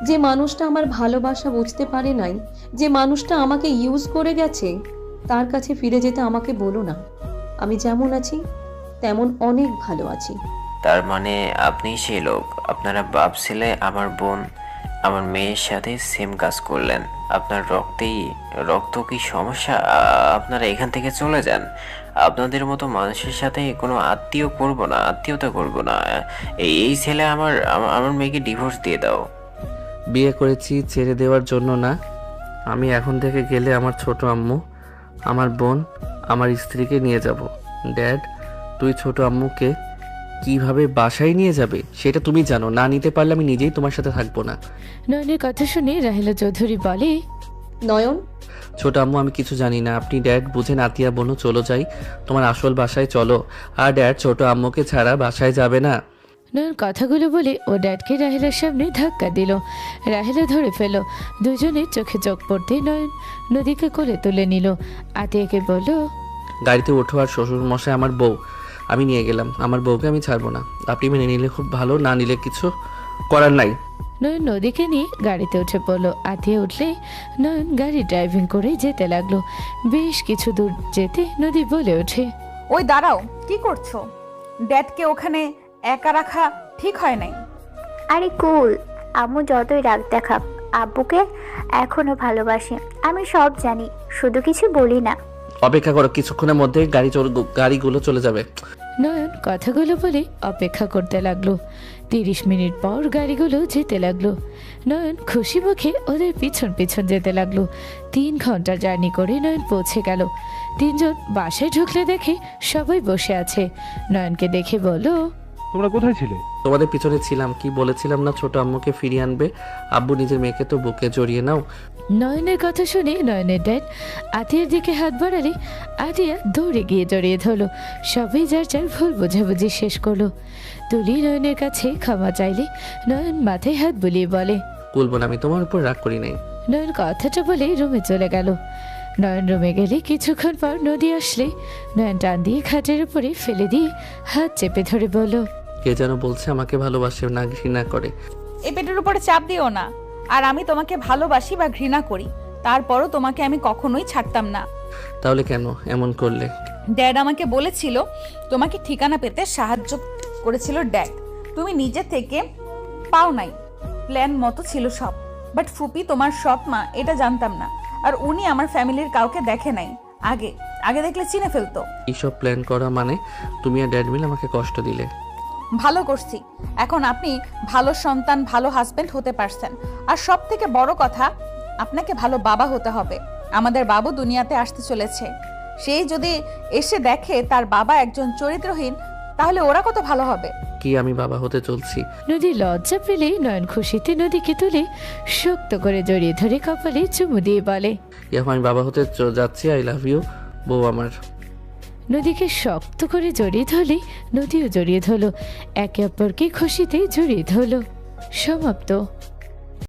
যে মানুষটা আমার ভালোবাসা বুঝতে পারে নাই, যে মানুষটা আমাকে ইউজ করে গেছে, তার কাছে ফিরে যেতে আমাকে বলো না। আমি যেমন আছি তেমন অনেক ভালো আছি। তার মানে আপনি সেই লোক, আপনারা বাপ ছেলে আমার বোন আমার মেয়ের সাথে সেম কাজ করলেন। আপনার রক্ত কি সমস্যা? আপনারা এখান থেকে চলে যান। আপনাদের মতো মানুষের সাথে কোনো আত্মীয়তা করব না। এই ছেলে আমার মেয়েকে ডিভোর্স দিয়ে দাও। বিয়ে করেছি ছেড়ে দেওয়ার জন্য না। আমি এখন থেকে গেলে আমার ছোট আম্মু, আমার বোন, আমার স্ত্রীকে নিয়ে যাব। ড্যাড তুই ছোট আম্মুকে কিভাবে বাসায় নিয়ে যাবে সেটা তুমি জানো। না নিতে পারলে আমি নিজেই তোমার সাথে থাকবো না। নয়নের কথা শুনে রাহেলা চৌধুরী বলে, নয়ন ছোট আম্মু আমি কিছু জানি না, আপনি ড্যাড বুঝেন। আতিয়া বোনও চলো যাই, তোমার আসল বাসায় চলো। আর ড্যাড ছোট আম্মুকে ছাড়া বাসায় যাবে না। নয়ন কথাগুলো বলে ও ড্যাডকে রাহেলার সামনে ধাক্কা দিল। রাহেলা ধরে ফেল। দুজনের চোখে চোখ পড়তে নয়ন নদীকে কোলে তুলে নিল। আতিয়াকে বলল, গাড়িতে ওঠো, আর শ্বশুর মশাই আমার বউ আমি নিয়ে গেলাম। আমার বউকে আমি ছাড়বো না। আপনি মেনে নিলে খুব ভালো, না নিলে কিছু করার নাই। নয়ন নদীকে নিয়ে গাড়িতে উঠে পড়লো। আতিয়া উঠলে নয়ন গাড়ি ড্রাইভিং করে যেতে লাগলো। বেশ কিছু দূর যেতে নদী বলে ওঠে, ওই দাঁড়াও, কি করছো? ড্যাডকে ওখানে একা রাখা ঠিক হয় নাই। আরে কুল, আম্মু যতই রাগ দেখাক আব্বুকে এখনো ভালোবাসে, আমি সব জানি, শুধু কিছু বলি না। অপেক্ষা করো, কিছুক্ষণের মধ্যে গাড়িগুলো চলে যাবে। নয়ন কথাগুলো বলে অপেক্ষা করতে লাগলো। 30 মিনিট পর গাড়িগুলো যেতে লাগলো। নয়ন খুশি মুখে ওদের পিছন পিছন যেতে লাগলো। 3 ঘন্টা জার্নি করে নয়ন পৌঁছে গেল। 3 জন বাসায় ঢুকলে দেখে সবাই বসে আছে। নয়নকে দেখে বলল, তোমরা কোথায় ছিলে? তোমাদের পিছনে ছিলাম। কি বলেছিলাম না ছোট আম্মুকে ফিরিয়ে আনবে? আব্বু নিজের মেয়েকে তো বুকে জড়িয়ে নাও। নয়নের কথা শুনে নয়নের ড্যাড আতিয়ার দিকে হাত বাড়ালে আদিয়া দৌড়ে গিয়ে জড়িয়ে ধরলো। সবাই যার যার ভুল বোঝাবুঝি শেষ করলো। তুলি নয়নের কাছে ক্ষমা চাইলে নয়ন মাথায় হাত বুলিয়ে বলে, বলবো না, আমি তোমার উপর রাগ করি নাই। নয়ন কথাটা বলে রুমে চলে গেল। নয়ন রুমে গেলে কিছুক্ষণ পর নদী আসলে নয়ন টান দিয়ে খাটের উপরে ফেলে দিয়ে হাত চেপে ধরে বলল, কে যেন বলছে আমাকে ভালোবাসে না ঘৃণা করে। এই পেটের উপরে চাপ দিও না। আর আমি তোমাকে ভালোবাসি বা ঘৃণা করি, তারপরও তোমাকে আমি কখনোই ছাড়তাম না। তাহলে কেন এমন করলে? ড্যাড আমাকে বলেছিল তোমাকে ঠিকানা পেতে সাহায্য করেছিল ড্যাড, তুমি নিজে থেকে পাও নাই, প্ল্যান মতো ছিল সব। বাট ফুপি তোমার সৎ মা এটা জানতাম না, আর উনি আমার ফ্যামিলির কাউকে দেখে নাই, আগে আগে দেখলে চিনে ফেলতো। এইসব প্ল্যান করা মানে তুমি আর ড্যাড মিলে আমাকে কষ্ট দিলে। ভালো করছি, এখন আপনি ভালো সন্তান ভালো হাজবেন্ড হতে পারছেন। আর সব থেকে বড় কথা, আপনাকে ভালো বাবা হতে হবে। আমাদের বাবু দুনিয়াতে আসতে চলেছে, সেই যদি এসে দেখে তার বাবা একজন চরিত্রহীন, তাহলে ওরা কত ভালো হবে। কি আমি বাবা হতে চলছি? নদী লজ্জা পেলে নয়ন খুশিতে নদীকে তুলে শক্ত করে জড়িয়ে ধরে কপালে চুমু দিয়ে বলে, এখন আমি বাবা হতে যাচ্ছি। আই লাভ ইউ বউ আমার। নদীকে শক্ত করে জড়িয়ে ধরলে নদীও জড়িয়ে ধরলো। একে অপরকে খুশিতে জড়িয়ে ধরলো। সমাপ্ত।